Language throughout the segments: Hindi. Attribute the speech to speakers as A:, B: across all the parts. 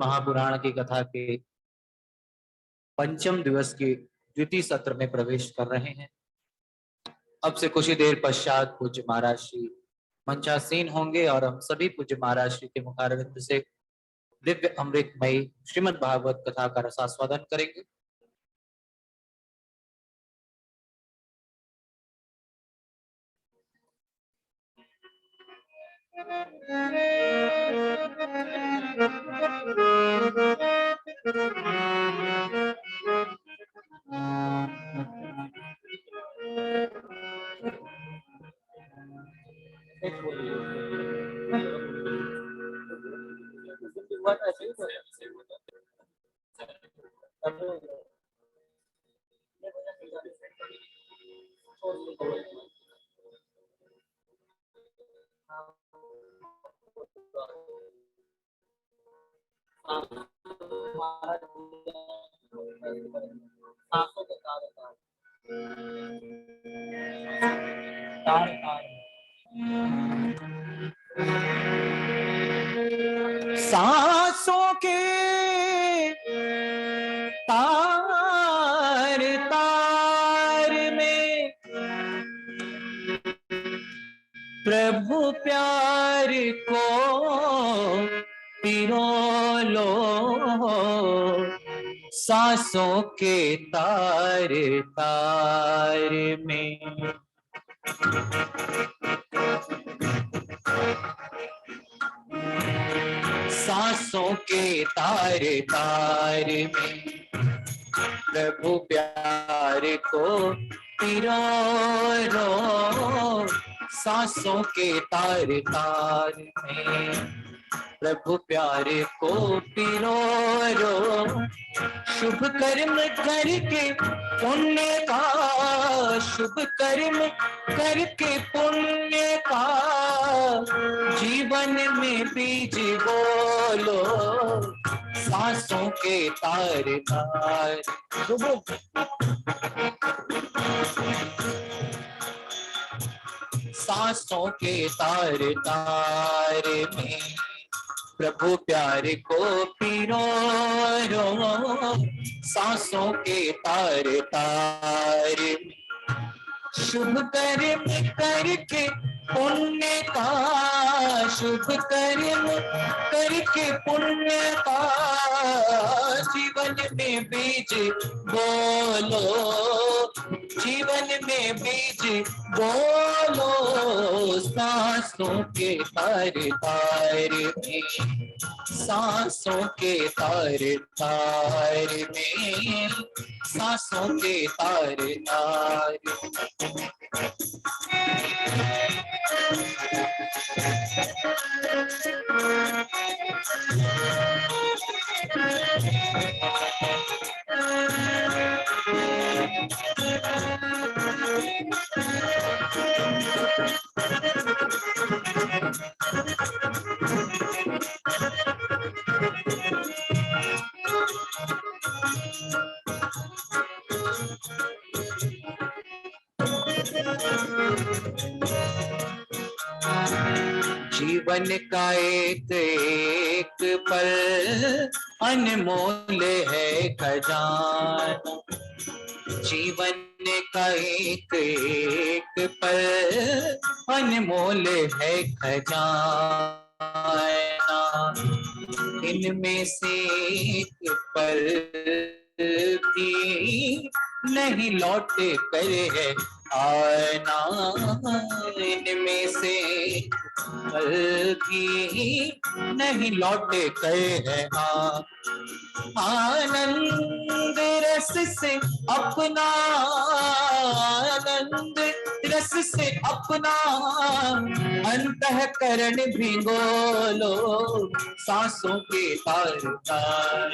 A: महापुराण की कथा के पंचम दिवस के द्वितीय सत्र में प्रवेश कर रहे हैं। अब से कुछ ही देर पश्चात पूज्य महाराज श्री मंचासीन होंगे और हम सभी पूज्य महाराज श्री के मुखारविंद से दिव्य अमृतमयी श्रीमद् भागवत कथा का रसास्वादन करेंगे। सांसों के तार तार में प्रभु प्यार को पिरो लो, सांसों के तार तार में। सांसों के तार तार में प्रभु प्यार को पिरो लो, सांसों के तार तार में प्रभु प्यार को पिरो लो। शुभ कर्म करके पुण्य का, शुभ कर्म करके पुण्य का जीवन में बीज बोलो, सांसों के तार तार। सांसों के तार तार में प्रभु प्यार को पिरो लो, सांसों के तार तार में शुभ कर्म करके पुण्य का, शुभ कर्म करके पुण्य का जीवन में बीज बोलो, जीवन में बीज बोलो, सांसों के तार तार में, सांसों के तार तार में, सांसों के तार तार। जीवन का एक एक पल अनमोल है खजाना, जीवन का एक एक पल अनमोल है खजाना, इनमें से एक पल भी नहीं लौट कर है आना, इनमें से पल भी नहीं लौट कर है आनंद रस से अपना, आनंद रस से अपना अंतःकरण भिगो लो, सांसों के तार तार,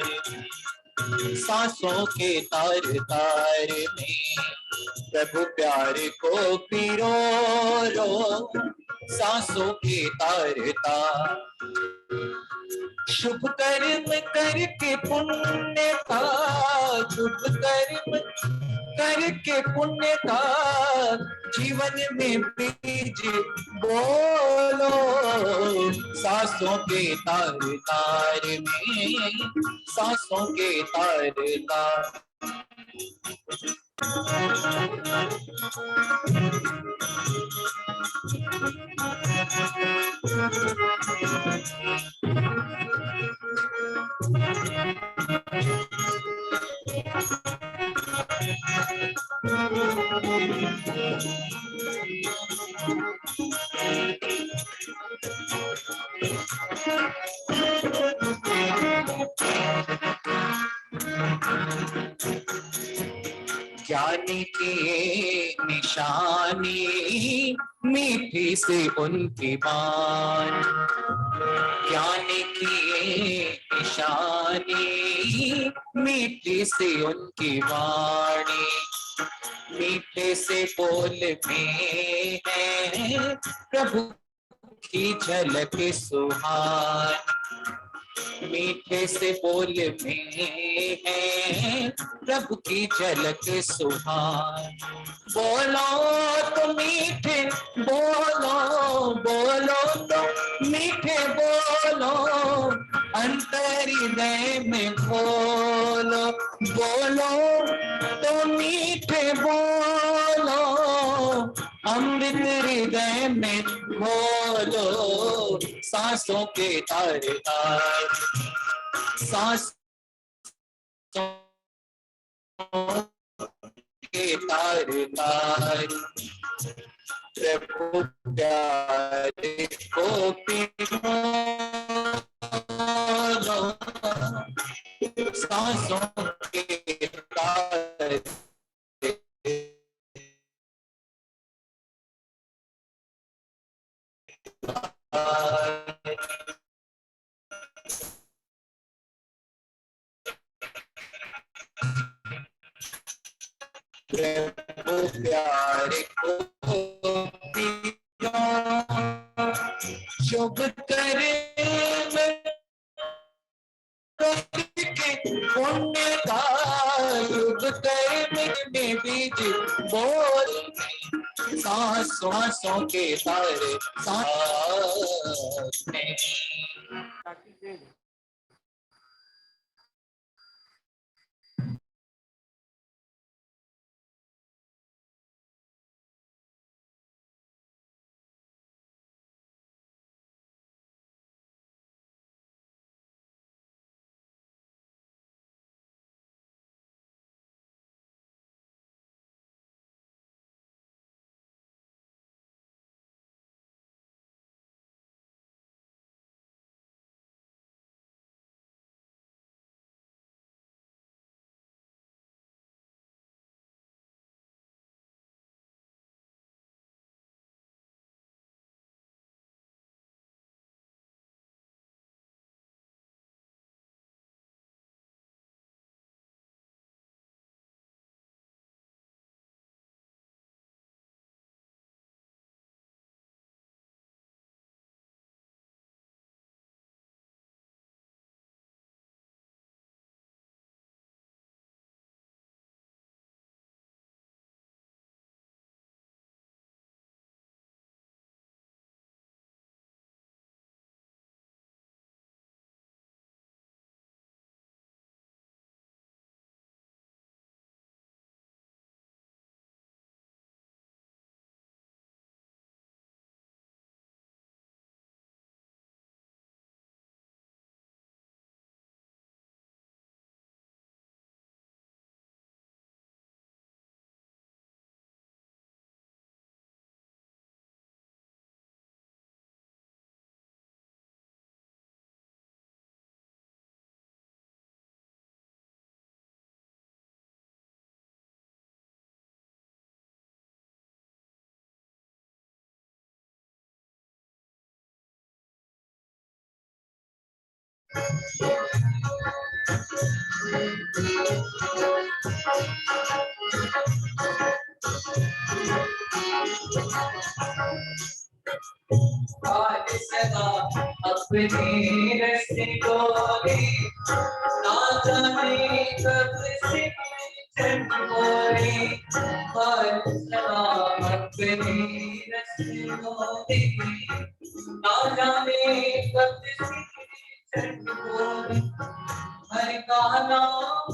A: सांसों के तार तार में प्रभु प्यार को पिरो लो, सांसों के तार तार। शुभ कर्म करके पुण्य का, शुभ कर्म करके पुण्य का जीवन में बीज बोलो। सांसों के तार तार में, सांसों के तार तार। ज्ञानी की निशानी मीठी से उनकी बात, ज्ञानी की निशानी मीठी से उनकी वाणी। मीठे से बोल में है प्रभु की झलक सुहान। मीठे से बोल में है प्रभु की झलक सुहान। बोलो तो मीठे बोलो, बोलो तो मीठे बोलो, अंतर हृदय में खोलो। बोलो तो मीठे बोलो, अमृत हृदय में खोलो। सांसों के तार तार, सांसों के तार तार। प्रभु प्यारे को पिलो, सांसों के तार। प्रभु प्यारे को पिलो, शुभ करे पुण्य का युग कर्म में बीज बोल। सांसों के तारे सांस में। आज सदा अपनी रस्सी डोरी, ना जाने कब से हरि का नाम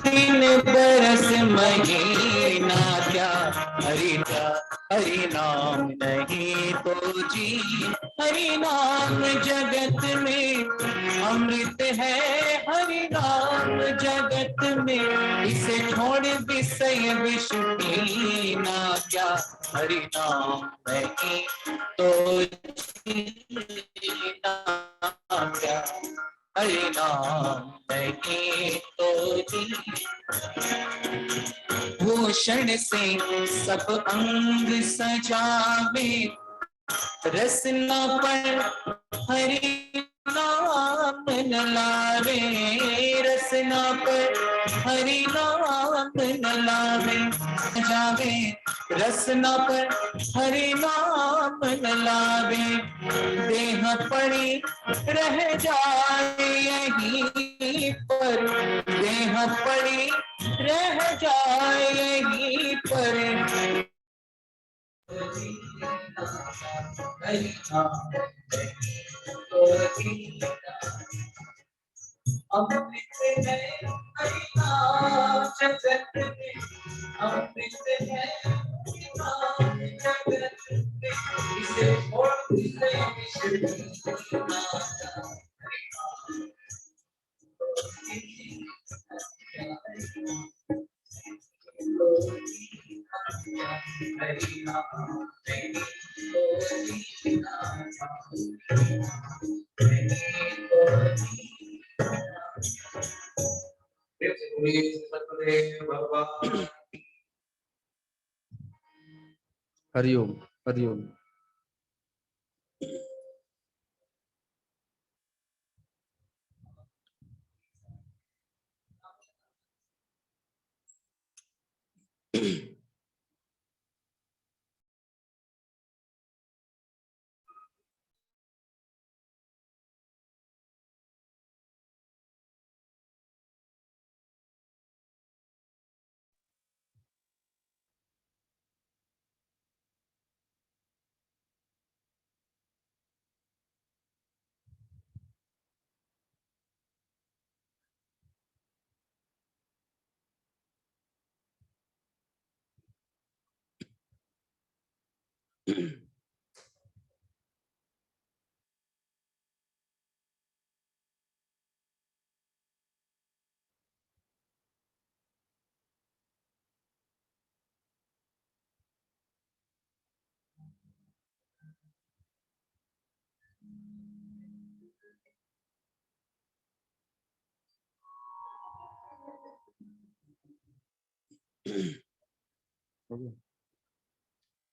A: तीन बरस महीना क्या हरि का हरि नाम नहीं तो जी हरि नाम जगत में अमृत है हरि नाम जगत में इसे छोड़ विषय विष पीना क्या हरि नाम नहीं तो जीना क्या हरि नाम नहीं तो जी भूषण से सब अंग सजावे रसना पर हरि नाम न लावे रसना पर हरि नाम न लावे जावे रसना पर हरि नाम न लावे देह पड़ी रह जाए यहीं पर देह पड़ी रह जाए यहीं पर अमृत है हरि नाम जगत में अमृत है हरि नाम जगत में इसे छोड़ इसे हरि नाम
B: हरिओम हरिओम।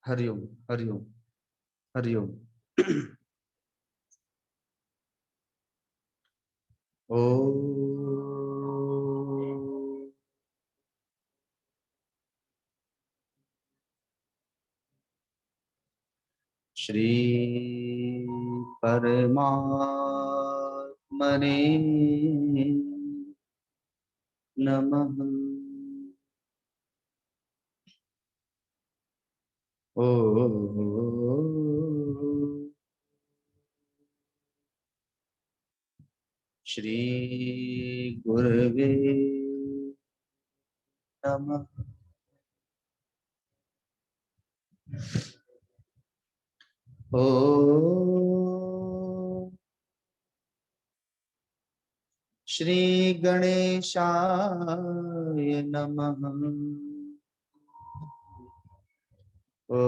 B: हरिओम हरिओम हरिओम। ओ श्री परमात्मने नमः। ओ श्री गुरवे नमः। ओ श्री गणेशाय नमः। ओ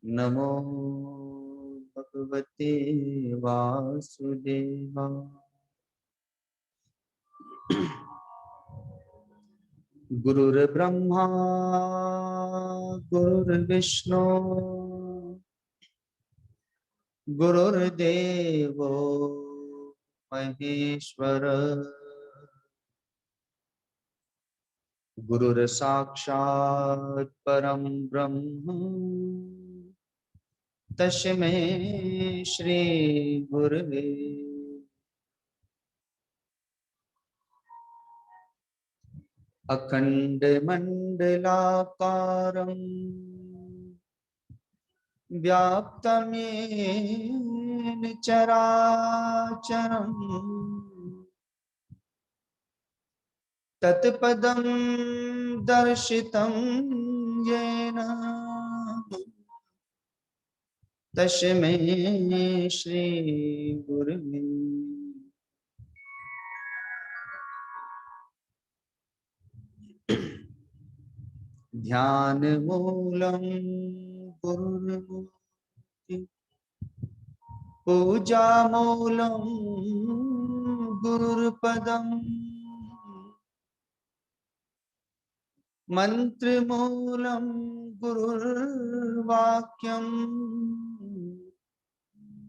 B: नमो भगवते वासुदेवाय। गुरुर्ब्रह्मा गुरुर्विष्णु गुरुर्देवो महेश्वर गुरुर्साक्षात् परम ब्रह्म तस्मै श्री गुरवे अखंड मंडलाकारं व्याप्तं येन चराचरम् तत्पदं दर्शितं येन तस्मै श्री गुरवे ध्यान मूलं गुरुर्मूर्ति पूजा मूलं गुरुर्पदम् मंत्र मूलं गुरुर्वाक्यं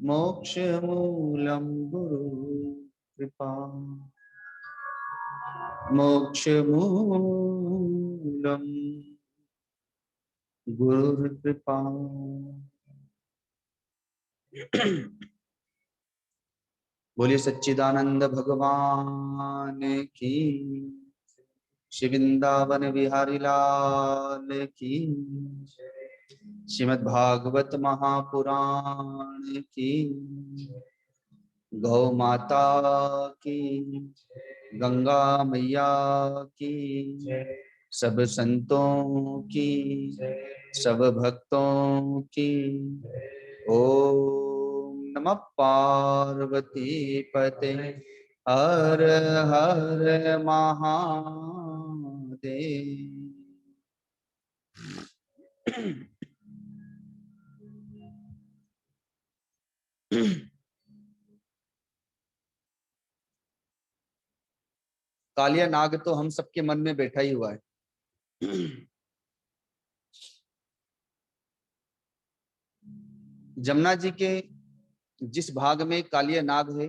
B: मोक्ष मूलं गुरु कृपा मोक्ष मूलं गुरुर्कृपा। बोलिए सच्चिदानंद भगवान की, श्री वृंदावन बिहारी लाल की, श्रीमद् भागवत महापुराण की, गौ माता की, गंगा मैया की, सब संतों की, सब भक्तों की। ओम नमः पार्वती पते हर हर महादेव। कालिया नाग तो हम सबके मन में बैठा ही हुआ है। जमुना जी के जिस भाग में कालिया नाग है,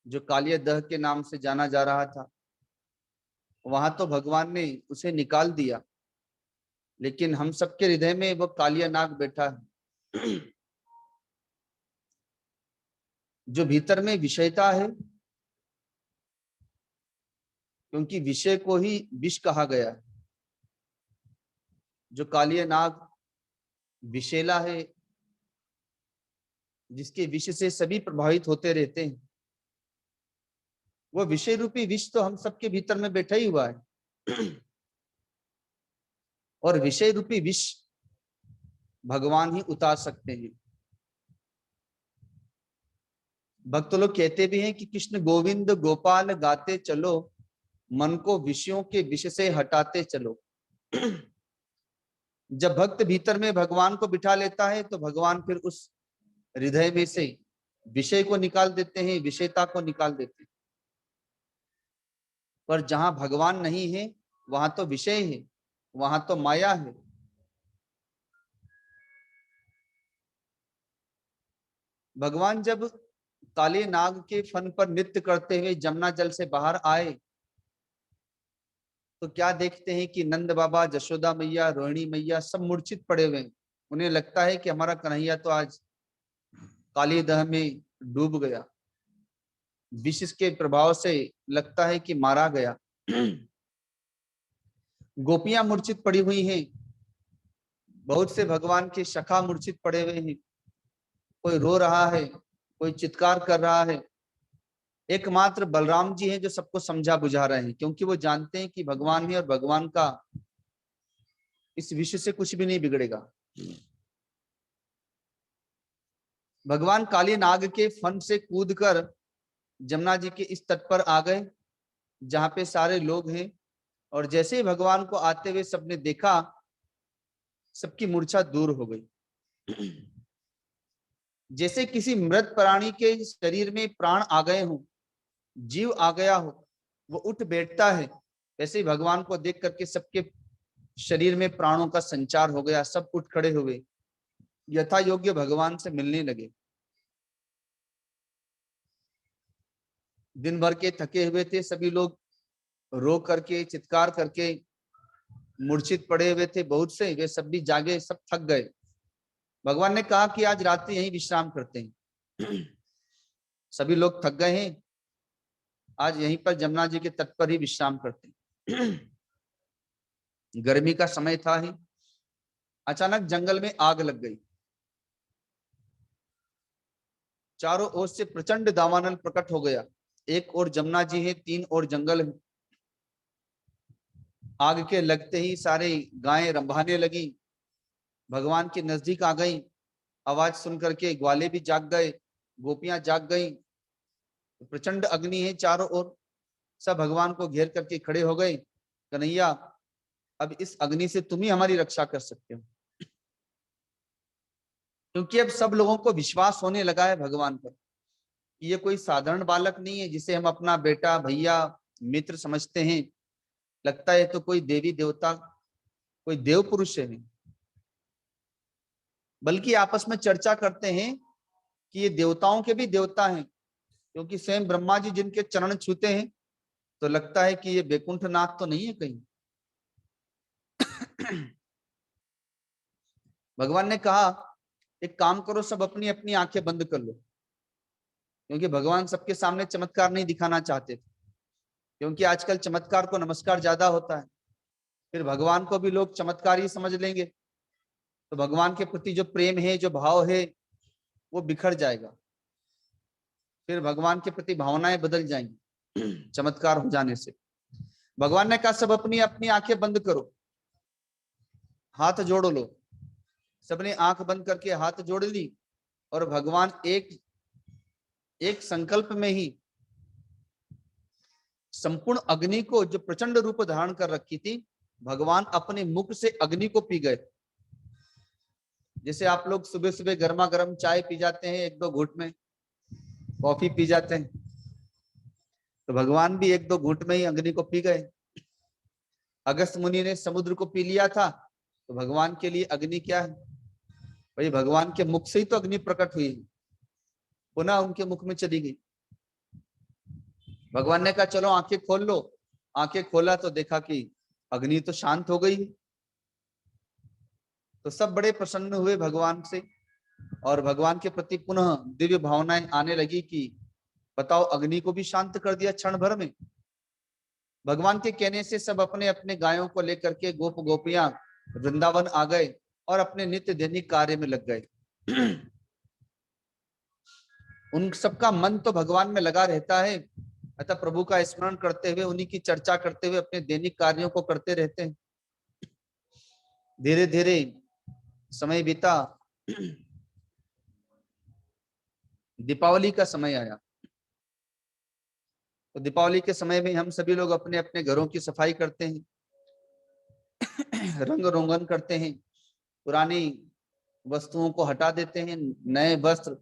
B: जो कालिया दह के नाम से जाना जा रहा था, वहां तो भगवान ने उसे निकाल दिया, लेकिन हम सबके हृदय में वो कालिया नाग बैठा है। जो भीतर में विषयता है, क्योंकि विषय को ही विष कहा गया है। जो कालिया नाग विषैला है, जिसके विष से सभी प्रभावित होते रहते हैं, वो विषय रूपी विष तो हम सबके भीतर में बैठा ही हुआ है। और विषय रूपी विष भगवान ही उतार सकते हैं। भक्त लोग कहते भी हैं कि कृष्ण गोविंद गोपाल गाते चलो, मन को विषयों के विष से हटाते चलो। जब भक्त भीतर में भगवान को बिठा लेता है, तो भगवान फिर उस हृदय में से विषय को निकाल देते हैं, विषयता को निकाल देते हैं। पर जहां भगवान नहीं है, वहां तो विषय है, वहां तो माया है। भगवान जब काले नाग के फन पर नृत्य करते हुए जमुना जल से बाहर आए, तो क्या देखते हैं कि नंद बाबा, जशोदा मैया, रोहिणी मैया सब मूर्छित पड़े हुए हैं। उन्हें लगता है कि हमारा कन्हैया तो आज काली दह में डूब गया, विष के प्रभाव से लगता है कि मारा गया। गोपियां मूर्छित पड़ी हुई हैं, बहुत से भगवान के सखा मूर्छित पड़े हुए हैं। कोई रो रहा है, कोई चित्कार कर रहा है। एकमात्र बलराम जी हैं जो सबको समझा बुझा रहे हैं, क्योंकि वो जानते हैं कि भगवान है और भगवान का इस विषय से कुछ भी नहीं बिगड़ेगा। भगवान काली नाग के फन से कूदकर जमुना जी के इस तट पर आ गए, जहां पे सारे लोग हैं। और जैसे ही भगवान को आते हुए सबने देखा, सबकी मूर्छा दूर हो गई। जैसे किसी मृत प्राणी के शरीर में प्राण आ गए हों, जीव आ गया हो, वो उठ बैठता है, वैसे ही भगवान को देख करके सबके शरीर में प्राणों का संचार हो गया। सब उठ खड़े हुए, यथा योग्य भगवान से मिलने लगे। दिन भर के थके हुए थे, सभी लोग रो करके चित्कार करके मूर्छित पड़े हुए थे, बहुत से वे सब भी जागे, सब थक गए। भगवान ने कहा कि आज रात्रि यहीं विश्राम करते हैं। सभी लोग थक गए हैं, आज यहीं पर जमुना जी के तट पर ही विश्राम करते हैं। गर्मी का समय था ही, अचानक जंगल में आग लग गई। चारों ओर से प्रचंड दावानल प्रकट हो गया। एक ओर जमुना जी है, तीन ओर जंगल है। आग के लगते ही सारे गायें रंभाने लगी, भगवान के नजदीक आ गई। आवाज सुन करके ग्वाले भी जाग गए, गोपियां जाग गई। प्रचंड अग्नि है चारों ओर, सब भगवान को घेर करके खड़े हो गए। कन्हैया, अब इस अग्नि से तुम ही हमारी रक्षा कर सकते हो, क्योंकि अब सब लोगों को विश्वास होने लगा है भगवान पर। ये कोई साधारण बालक नहीं है जिसे हम अपना बेटा, भैया, मित्र समझते हैं। लगता है तो कोई देवी देवता, कोई देव पुरुष है। बल्कि आपस में चर्चा करते हैं कि ये देवताओं के भी देवता हैं, क्योंकि स्वयं ब्रह्मा जी जिनके चरण छूते हैं तो लगता है कि ये वैकुंठ नाथ तो नहीं है कहीं। भगवान ने कहा, एक काम करो, सब अपनी अपनी आंखें बंद कर लो, क्योंकि भगवान सबके सामने चमत्कार नहीं दिखाना चाहते थे, क्योंकि आजकल चमत्कार को नमस्कार ज्यादा होता है, फिर भगवान को भी लोग चमत्कार ही समझ लेंगे, तो भगवान के प्रति जो प्रेम है, जो भाव है, वो बिखर जाएगा, फिर भगवान के प्रति भावनाएं बदल जाएंगी चमत्कार हो जाने से। भगवान ने कहा, सब अपनी अपनी आंखें बंद करो, हाथ जोड़ लो। सबने आंख बंद करके हाथ जोड़ ली, और भगवान एक संकल्प में ही संपूर्ण अग्नि को, जो प्रचंड रूप धारण कर रखी थी, भगवान अपने मुख से अग्नि को पी गए। जैसे आप लोग सुबह सुबह गर्मा गर्म चाय पी जाते हैं, एक दो घूंट में कॉफी पी जाते हैं, तो भगवान भी एक दो घूंट में ही अग्नि को पी गए। अगस्त मुनि ने समुद्र को पी लिया था, तो भगवान के लिए अग्नि क्या है भाई, भगवान के मुख से ही तो अग्नि प्रकट हुई, पुनः उनके मुख में चली गई। भगवान ने कहा, चलो आंखें खोल लो। आंखें खोला तो देखा कि अग्नि तो शांत हो गई। तो सब बड़े प्रसन्न हुए भगवान से, और भगवान के प्रति पुनः दिव्य भावनाएं आने लगी कि बताओ, अग्नि को भी शांत कर दिया क्षण भर में। भगवान के कहने से सब अपने अपने गायों को लेकर के गोप गोपियां वृंदावन आ गए और अपने नित्य दैनिक कार्य में लग गए। उन सबका मन तो भगवान में लगा रहता है, अतः प्रभु का स्मरण करते हुए, उन्हीं की चर्चा करते हुए अपने दैनिक कार्यों को करते रहते हैं। धीरे धीरे समय बीता, दीपावली का समय आया। तो दीपावली के समय में हम सभी लोग अपने अपने घरों की सफाई करते हैं, रंग रोगन करते हैं, पुरानी वस्तुओं को हटा देते हैं, नए वस्त्र,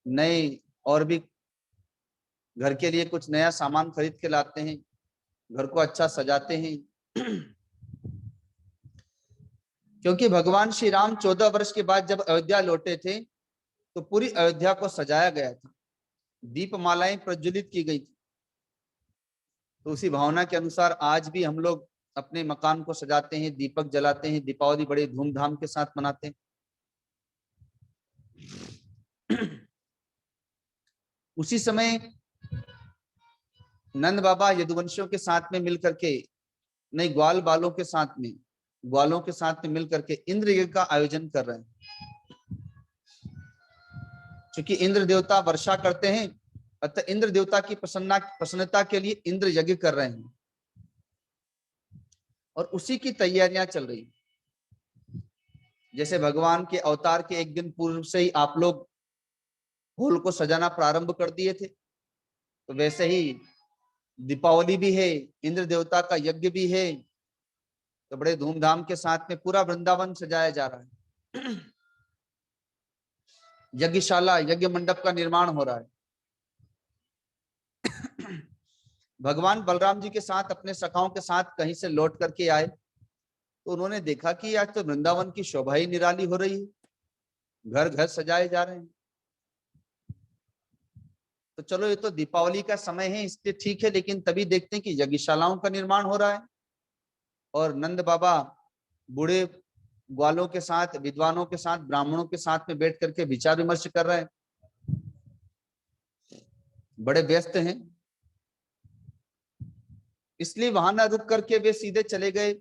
B: नए और भी घर के लिए कुछ नया सामान खरीद के लाते हैं, घर को अच्छा सजाते हैं। क्योंकि भगवान श्री राम 14 वर्ष के बाद जब अयोध्या लौटे थे, तो पूरी अयोध्या को सजाया गया था, दीपमालाएं प्रज्वलित की गई थी। तो उसी भावना के अनुसार आज भी हम लोग अपने मकान को सजाते हैं, दीपक जलाते हैं, दीपावली बड़े धूमधाम के साथ मनाते हैं। उसी समय नंद बाबा यदुवंशियों के साथ में मिलकर के, नहीं, ग्वालों के साथ में मिलकर के इंद्र यज्ञ का आयोजन कर रहे हैं। क्योंकि इंद्र देवता वर्षा करते हैं, अतः इंद्र देवता की प्रसन्नता के लिए इंद्र यज्ञ कर रहे हैं, और उसी की तैयारियां चल रही। जैसे भगवान के अवतार के एक दिन पूर्व से ही आप लोग हॉल को सजाना प्रारंभ कर दिए थे, तो वैसे ही दीपावली भी है, इंद्र देवता का यज्ञ भी है, तो बड़े धूमधाम के साथ में पूरा वृंदावन सजाया जा रहा है। यज्ञशाला, यज्ञ मंडप का निर्माण हो रहा है। भगवान बलराम जी के साथ, अपने सखाओं के साथ कहीं से लौट करके आए, तो उन्होंने देखा कि आज तो वृंदावन की शोभा ही निराली हो रही है, घर घर सजाए जा रहे हैं। तो चलो ये तो दीपावली का समय है इसलिए ठीक है, लेकिन तभी देखते हैं कि यज्ञशालाओं का निर्माण हो रहा है और नंद बाबा बूढ़े ग्वालों के साथ, विद्वानों के साथ, ब्राह्मणों के साथ में बैठ करके विचार विमर्श कर रहे हैं, बड़े व्यस्त हैं। इसलिए वहां ना रुक करके वे सीधे चले गए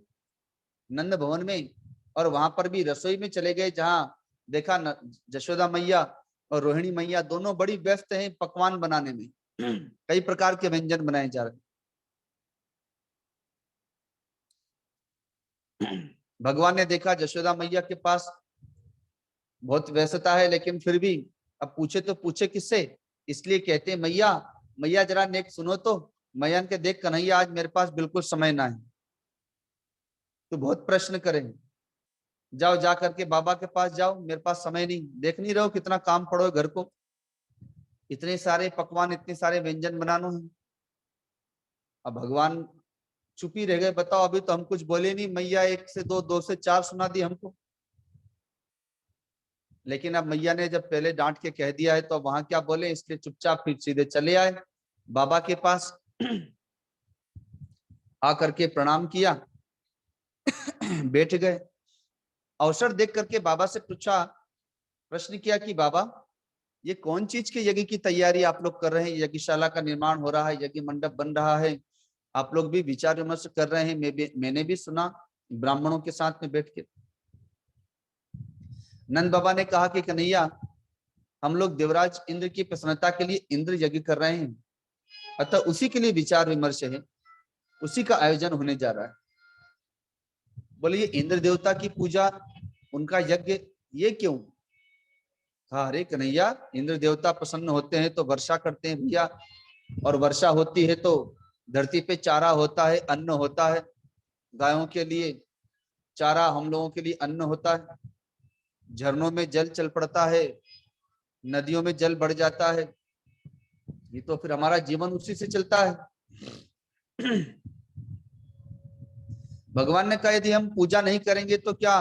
B: नंद भवन में और वहां पर भी रसोई में चले गए, जहां देखा जशोदा मैया और रोहिणी मैया दोनों बड़ी व्यस्त हैं पकवान बनाने में। कई प्रकार के व्यंजन बनाए जा रहे हैं। भगवान ने देखा जशोदा मैया के पास बहुत व्यस्तता है, लेकिन फिर भी अब पूछे तो पूछे किससे, इसलिए कहते हैं मैया मैया जरा नेक सुनो तो। मैया के देख कन्हैया आज मेरे पास बिल्कुल समय ना है, तो बहुत प्रश्न करें, जाओ जा करके बाबा के पास जाओ, मेरे पास समय नहीं, देख नहीं रहो कितना काम पड़ो है घर को, इतने सारे पकवान, इतने सारे व्यंजन बनानो है। अब भगवान चुप ही रह गए, बताओ अभी तो हम कुछ बोले नहीं, मैया 1 से 2, 2 से 4 सुना दी हमको। लेकिन अब मैया ने जब पहले डांट के कह दिया है तो वहां क्या बोले, इसलिए चुपचाप फिर सीधे चले आए बाबा के पास। आकर के प्रणाम किया, बैठ गए। अवसर देख करके बाबा से पूछा, प्रश्न किया कि बाबा ये कौन चीज के यज्ञ की तैयारी आप लोग कर रहे हैं, यज्ञशाला का निर्माण हो रहा है, यज्ञ मंडप बन रहा है, आप लोग भी विचार विमर्श कर रहे हैं, मैंने भी सुना ब्राह्मणों के साथ में बैठ के। नंद बाबा ने कहा कि कन्हैया हम लोग देवराज इंद्र की प्रसन्नता के लिए इंद्र यज्ञ कर रहे हैं, अतः उसी के लिए विचार विमर्श है, उसी का आयोजन होने जा रहा है। बोले ये इंद्र देवता की पूजा, उनका यज्ञ, ये क्यों? कहा अरे कन्हैया इंद्र देवता प्रसन्न होते हैं तो वर्षा करते हैं भैया, और वर्षा होती है तो धरती पे चारा होता है, अन्न होता है, गायों के लिए चारा, हम लोगों के लिए अन्न होता है, झरनों में जल चल पड़ता है, नदियों में जल बढ़ जाता है, ये तो फिर हमारा जीवन उसी से चलता है। भगवान ने कहा यदि हम पूजा नहीं करेंगे तो क्या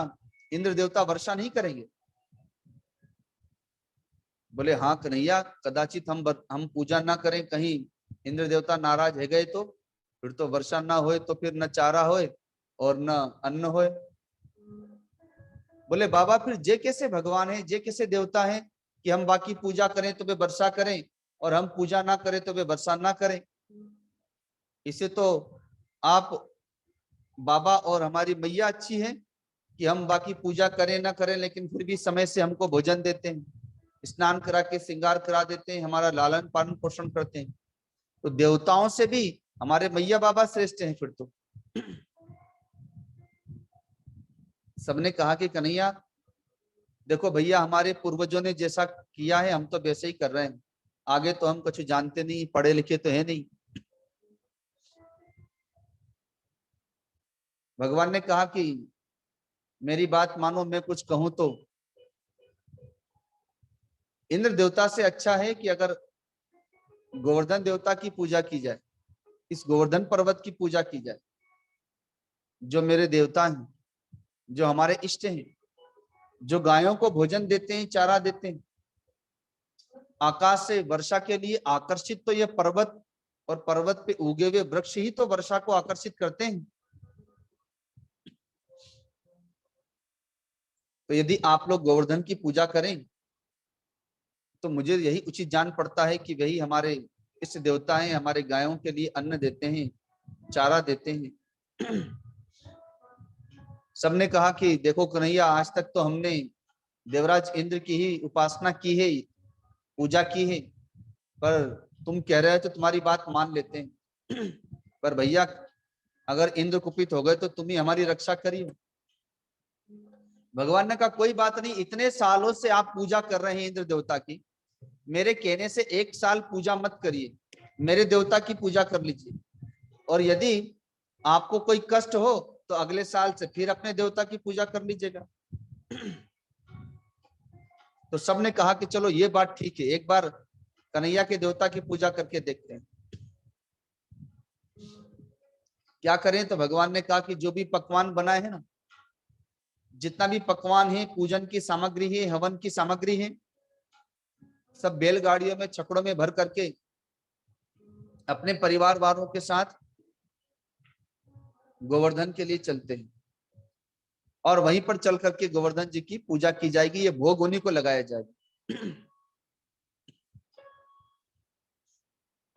B: इंद्र देवता वर्षा नहीं करेंगे? बोले हाँ कन्हैया, कदाचित हम पूजा ना करें, कहीं इंद्र देवता नाराज है गए तो फिर तो वर्षा ना होए, तो फिर न चारा होए और न अन्न होए। बोले बाबा फिर जे कैसे भगवान है, जे कैसे देवता है कि हम बाकी पूजा करें तो वे वर्षा करें और हम पूजा ना करें तो वे वर्षा ना करें? इसे तो आप बाबा और हमारी मैया अच्छी है कि हम बाकी पूजा करें ना करें, लेकिन फिर भी समय से हमको भोजन देते हैं, स्नान करा के श्रृंगार करा देते हैं, हमारा लालन पालन पोषण करते हैं, तो देवताओं से भी हमारे मैया बाबा श्रेष्ठ हैं फिर तो। सबने कहा कि कन्हैया देखो भैया, हमारे पूर्वजों ने जैसा किया है हम तो वैसे ही कर रहे हैं, आगे तो हम कुछ जानते नहीं, पढ़े लिखे तो है नहीं। भगवान ने कहा कि मेरी बात मानो, मैं कुछ कहूं तो इंद्र देवता से अच्छा है कि अगर गोवर्धन देवता की पूजा की जाए, इस गोवर्धन पर्वत की पूजा की जाए, जो मेरे देवता हैं, जो हमारे इष्ट हैं, जो गायों को भोजन देते हैं, चारा देते हैं, आकाश से वर्षा के लिए आकर्षित तो यह पर्वत और पर्वत पे उगे हुए वृक्ष ही तो वर्षा को आकर्षित करते हैं। तो यदि आप लोग गोवर्धन की पूजा करें तो मुझे यही उचित जान पड़ता है कि वही हमारे इष्ट देवता हैं, हमारे गायों के लिए अन्न देते हैं, चारा देते हैं। सबने कहा कि देखो कन्हैया, आज तक तो हमने देवराज इंद्र की ही उपासना की है, पूजा की है, पर तुम कह रहे हो तो तुम्हारी बात मान लेते हैं, पर भैया अगर इंद्र कुपित हो गए तो तुम ही हमारी रक्षा करिए। भगवान ने कहा कोई बात नहीं, इतने सालों से आप पूजा कर रहे हैं इंद्र देवता की, मेरे कहने से 1 साल पूजा मत करिए, मेरे देवता की पूजा कर लीजिए, और यदि आपको कोई कष्ट हो तो अगले साल से फिर अपने देवता की पूजा कर लीजिएगा। तो सबने कहा कि चलो ये बात ठीक है, एक बार कन्हैया के देवता की पूजा करके देखते हैं क्या करें। तो भगवान ने कहा कि जो भी पकवान बनाए हैं ना, जितना भी पकवान है, पूजन की सामग्री है, हवन की सामग्री है, सब बैलगाड़ियों में, छकड़ों में भर करके अपने परिवार वालों के साथ गोवर्धन के लिए चलते हैं और वहीं पर चल करके गोवर्धन जी की पूजा की जाएगी, ये भोग उन्हीं को लगाया जाएगा।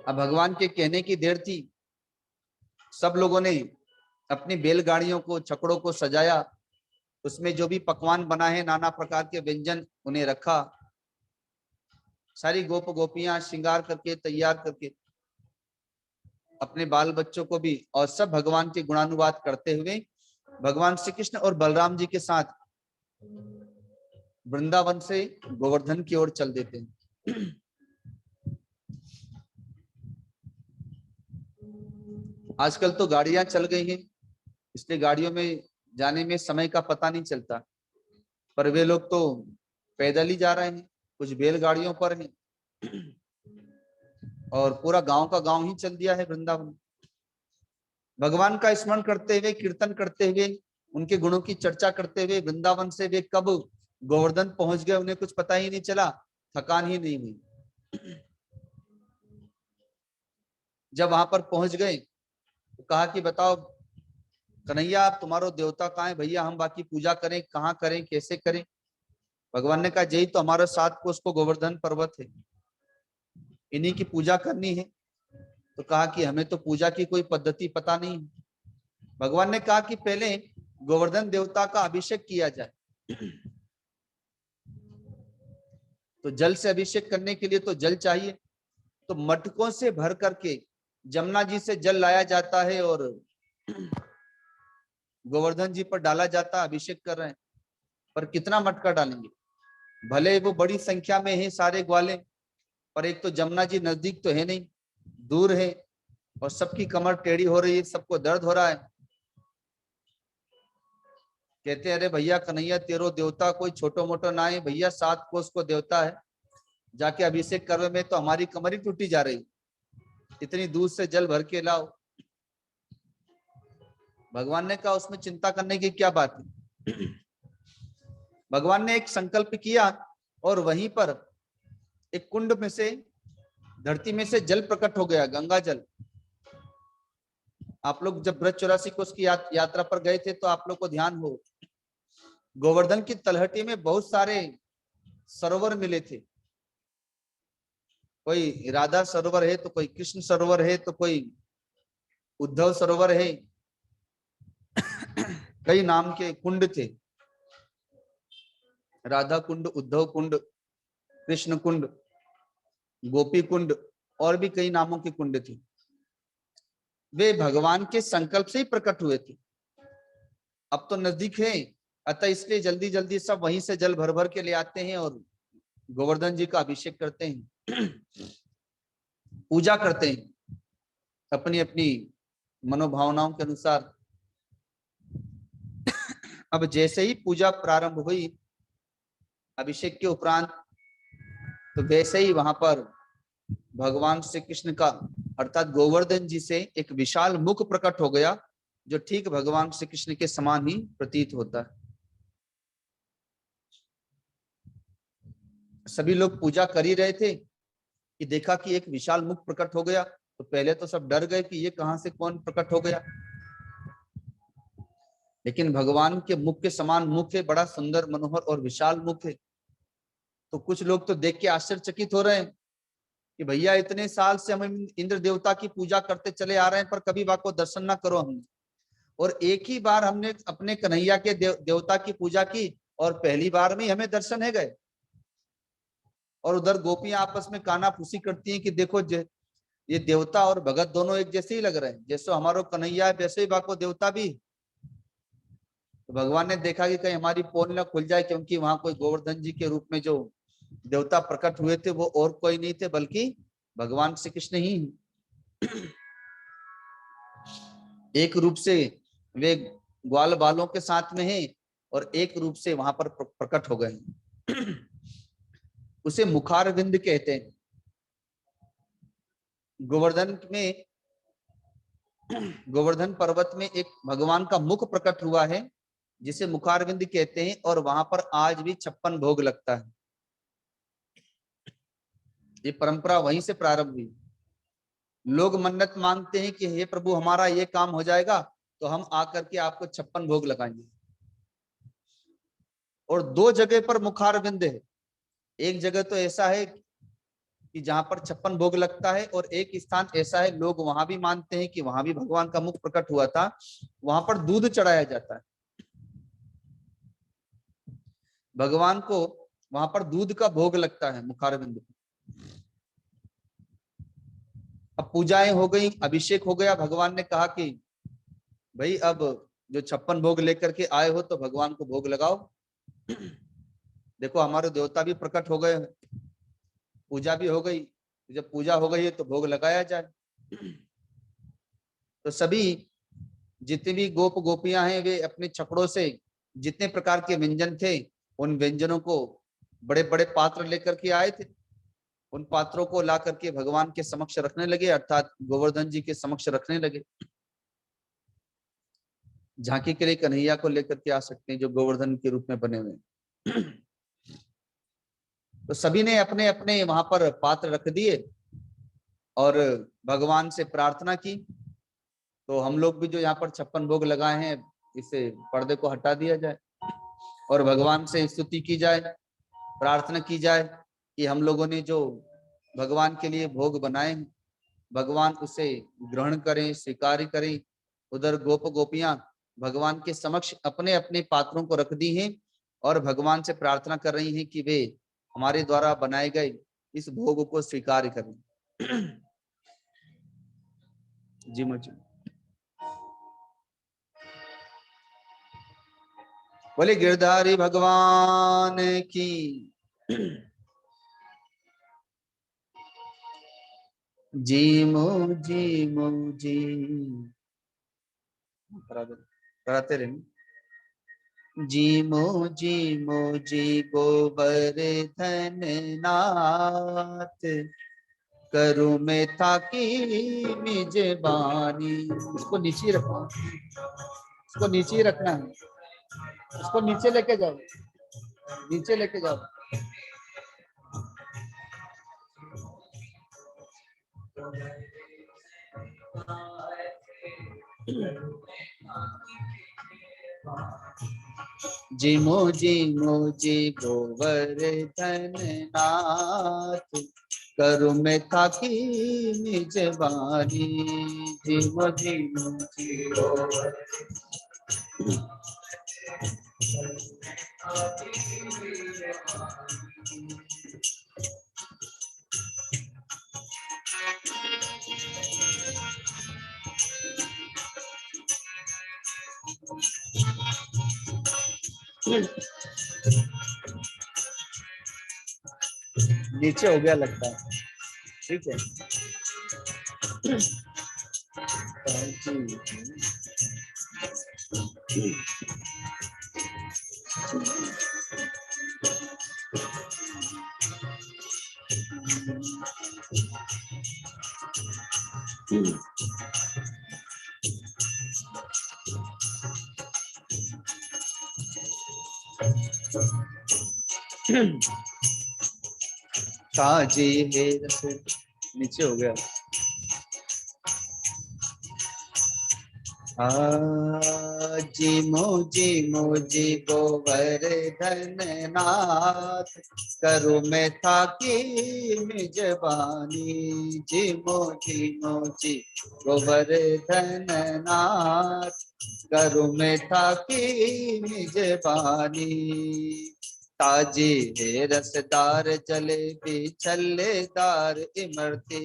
B: अब भगवान के कहने की देर थी, सब लोगों ने अपनी बैलगाड़ियों को, छकड़ों को सजाया, उसमें जो भी पकवान बना है, नाना प्रकार के व्यंजन उन्हें रखा, सारी गोप गोपियां श्रृंगार करके तैयार करके अपने बाल बच्चों को भी, और सब भगवान के गुणानुवाद करते हुए भगवान श्री कृष्ण और बलराम जी के साथ वृंदावन से गोवर्धन की ओर चल देते हैं। आजकल तो गाड़ियां चल गई हैं, इसलिए गाड़ियों में जाने में समय का पता नहीं चलता, पर वे लोग तो पैदल ही जा रहे हैं, कुछ बैलगाड़ियों पर हैं और पूरा गांव का गांव ही चल दिया है वृंदावन। भगवान का स्मरण करते हुए, कीर्तन करते हुए, उनके गुणों की चर्चा करते हुए वृंदावन से वे कब गोवर्धन पहुंच गए उन्हें कुछ पता ही नहीं चला, थकान ही नहीं हुई। जब वहां पर पहुंच गए तो कहा कि बताओ कन्हैया, आप तुम्हारो देवता कहाँ है भैया, हम बाकी पूजा करें, कहाँ करें, कैसे करें। भगवान ने कहा यही तो हमारे साथ को उसको गोवर्धन पर्वत है, इन्हीं की पूजा करनी है। तो कहा कि हमें तो पूजा की कोई पद्धति पता नहीं है। भगवान ने कहा कि पहले गोवर्धन देवता का अभिषेक किया जाए। तो जल से अभिषेक करने के लिए तो जल चाहिए, तो मटकों से भर करके जमुना जी से जल लाया जाता है और गोवर्धन जी पर डाला जाता है, अभिषेक कर रहे हैं। पर कितना मटका डालेंगे, भले वो बड़ी संख्या में है सारे ग्वाले, पर एक तो जमुना जी नजदीक तो है नहीं, दूर है, और सबकी कमर टेढ़ी हो रही है, सबको दर्द हो रहा है। कहते अरे भैया कन्हैया, तेरो देवता कोई छोटो मोटो ना है भैया, 7 कोस को देवता है, जाके अभिषेक करने में तो हमारी कमर ही टूटी जा रही, इतनी दूर से जल भर के लाओ। भगवान ने कहा उसमें चिंता करने की क्या बात है। भगवान ने एक संकल्प किया और वहीं पर एक कुंड में से, धरती में से जल प्रकट हो गया, गंगा जल। आप लोग जब ब्रज 84 कोस की यात्रा पर गए थे तो आप लोग को ध्यान हो, गोवर्धन की तलहटी में बहुत सारे सरोवर मिले थे। कोई राधा सरोवर है, तो कोई कृष्ण सरोवर है, तो कोई उद्धव सरोवर है, कई नाम के कुंड थे, राधा कुंड, उद्धव कुंड, कृष्ण कुंड, गोपी कुंड, और भी कई नामों के कुंड थे। वे भगवान के संकल्प से ही प्रकट हुए थे। अब तो नजदीक है, अतः इसलिए जल्दी जल्दी सब वहीं से जल भर भर के ले आते हैं और गोवर्धन जी का अभिषेक करते हैं, पूजा करते हैं अपनी अपनी मनोभावनाओं के अनुसार। अब जैसे ही पूजा प्रारंभ हुई अभिषेक के उपरांत, तो वैसे ही वहां पर भगवान श्री कृष्ण का अर्थात गोवर्धन जी से एक विशाल मुख प्रकट हो गया, जो ठीक भगवान श्री कृष्ण के समान ही प्रतीत होता है। सभी लोग पूजा कर ही रहे थे कि देखा कि एक विशाल मुख प्रकट हो गया, तो पहले तो सब डर गए कि ये कहां से कौन प्रकट हो गया, लेकिन भगवान के मुख के समान मुख है, बड़ा सुंदर मनोहर और विशाल मुख है। तो कुछ लोग तो देख के आश्चर्यचकित हो रहे हैं कि भैया इतने साल से हम इंद्र देवता की पूजा करते चले आ रहे हैं, पर कभी बात को दर्शन ना करो हमने, और एक ही बार हमने अपने कन्हैया के देवता की पूजा की और पहली बार में हमें दर्शन है गए। और उधर गोपियां आपस में कानाफूसी करती हैं कि देखो ये देवता और भगत दोनों एक जैसे ही लग रहे हैं, जैसे हमारो कन्हैया है वैसे ही बाको देवता भी। तो भगवान ने देखा कि कहीं हमारी पोल न खुल जाए, क्योंकि वहां कोई गोवर्धन जी के रूप में जो देवता प्रकट हुए थे वो और कोई नहीं थे बल्कि भगवान श्री कृष्ण ही। एक रूप से वे ग्वाल बालों के साथ में हैं और एक रूप से वहां पर प्रकट हो गए। उसे मुखारविंद कहते हैं। गोवर्धन पर्वत में एक भगवान का मुख प्रकट हुआ है जिसे मुखारविंद कहते हैं, और वहां पर आज भी 56 भोग लगता है। ये परंपरा वहीं से प्रारंभ हुई। लोग मन्नत मांगते हैं कि हे प्रभु हमारा ये काम हो जाएगा तो हम आकर के आपको 56 भोग लगाएंगे। और 2 जगह पर मुखारविंद है। एक जगह तो ऐसा है कि जहां पर 56 भोग लगता है, और एक स्थान ऐसा है लोग वहां भी मानते हैं कि वहां भी भगवान का मुख प्रकट हुआ था, वहां पर दूध चढ़ाया जाता है भगवान को, वहां पर दूध का भोग लगता है मुखारविंद। अब पूजाएं हो गई, अभिषेक हो गया, भगवान ने कहा कि भाई अब जो 56 भोग लेकर के आए हो तो भगवान को भोग लगाओ। देखो हमारे देवता भी प्रकट हो गए, पूजा भी हो गई, जब पूजा हो गई है तो भोग लगाया जाए। तो सभी जितने भी गोप गोपियां हैं वे अपने छकड़ों से जितने प्रकार के व्यंजन थे उन व्यंजनों को बड़े बड़े पात्र लेकर के आए थे। उन पात्रों को ला करके भगवान के समक्ष रखने लगे, अर्थात गोवर्धन जी के समक्ष रखने लगे। झांकी के लिए कन्हैया को लेकर के आ सकते हैं जो गोवर्धन के रूप में बने हुए। तो सभी ने अपने अपने वहां पर पात्र रख दिए और भगवान से प्रार्थना की। तो हम लोग भी जो यहाँ पर 56 भोग लगाए हैं, इसे पर्दे को हटा दिया जाए और भगवान से स्तुति की जाए, प्रार्थना की जाए कि हम लोगों ने जो भगवान के लिए भोग बनाए भगवान उसे ग्रहण करें, स्वीकार करें। उधर गोप गोपियां भगवान के समक्ष अपने अपने पात्रों को रख दी हैं और भगवान से प्रार्थना कर रही हैं कि वे हमारे द्वारा बनाए गए इस भोग को स्वीकार करें। जी मुझे बोले गिरधारी भगवान की। जी जी कराते रहे। जी जी गोवर्धन नाथ करूं मैं थाकी मिजबानी। इसको नीचे रखना, इसको नीचे रखना है, इसको नीचे लेके जाओ, नीचे लेके जाओ। जी मोजी गोवर्धन नाथ करूं मैं थाकी निजबानी। जी मोजी नीचे हो गया लगता है, ठीक है। काजी है नीचे हो गया। जी मोजी गोवर्धन नाथ करूं मैं थाकी निजबानी। जी मोजी गोवर्धन नाथ करूं मैं थाकी निजबानी। ताजी है रसदार जलेबी छल्लेदार इमरती।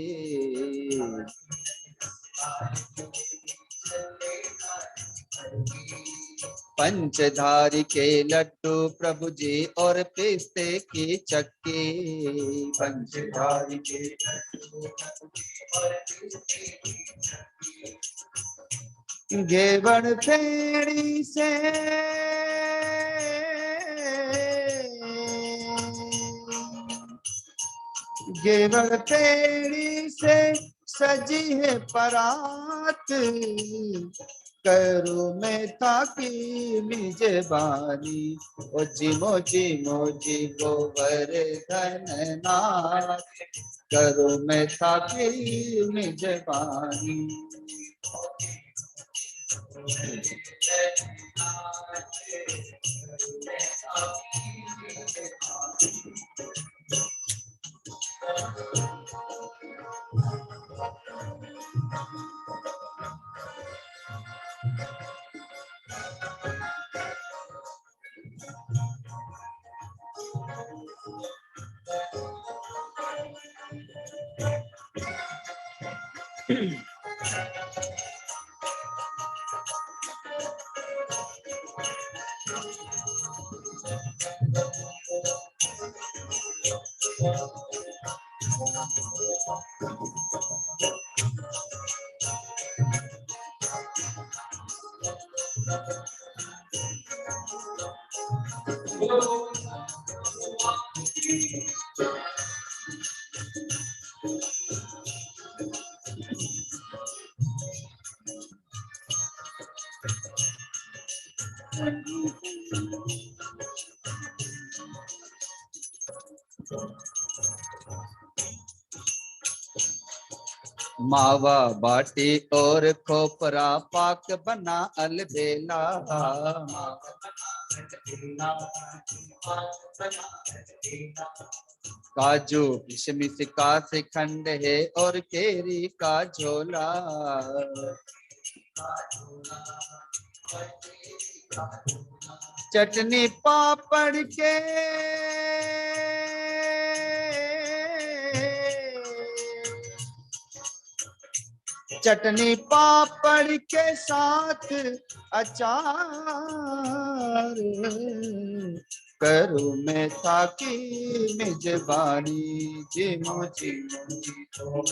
B: पंचधारी के लड्डू प्रभु जी और पिस्ते की चक्की। पंचधारी के घेवड़ फेड़ी से घेवड़ फेड़ी से सजी है परात करू में थाकी मिजबानी, ओ जी गोवर्धन नाथ, करू में थाकी मिजबानी। मावा बाटी और खोपरा पाक बना अलबेला, काजू किशमिश का श्रीखंड है और केरी का झोला, चटनी पापड़ के चटनी पापड़ के साथ अचार, करूं मैं थाकी मिजबानी, जिमो जिमो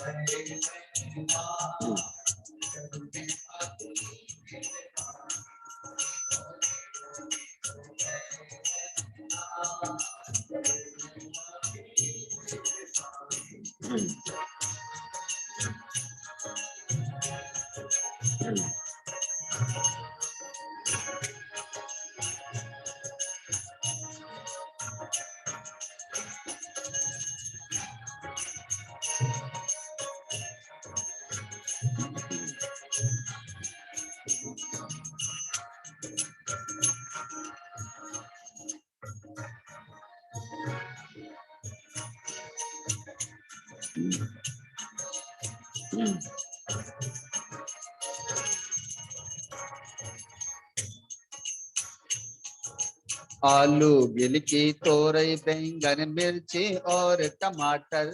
B: आलू गिलकी तोरई बैंगन मिर्ची और टमाटर,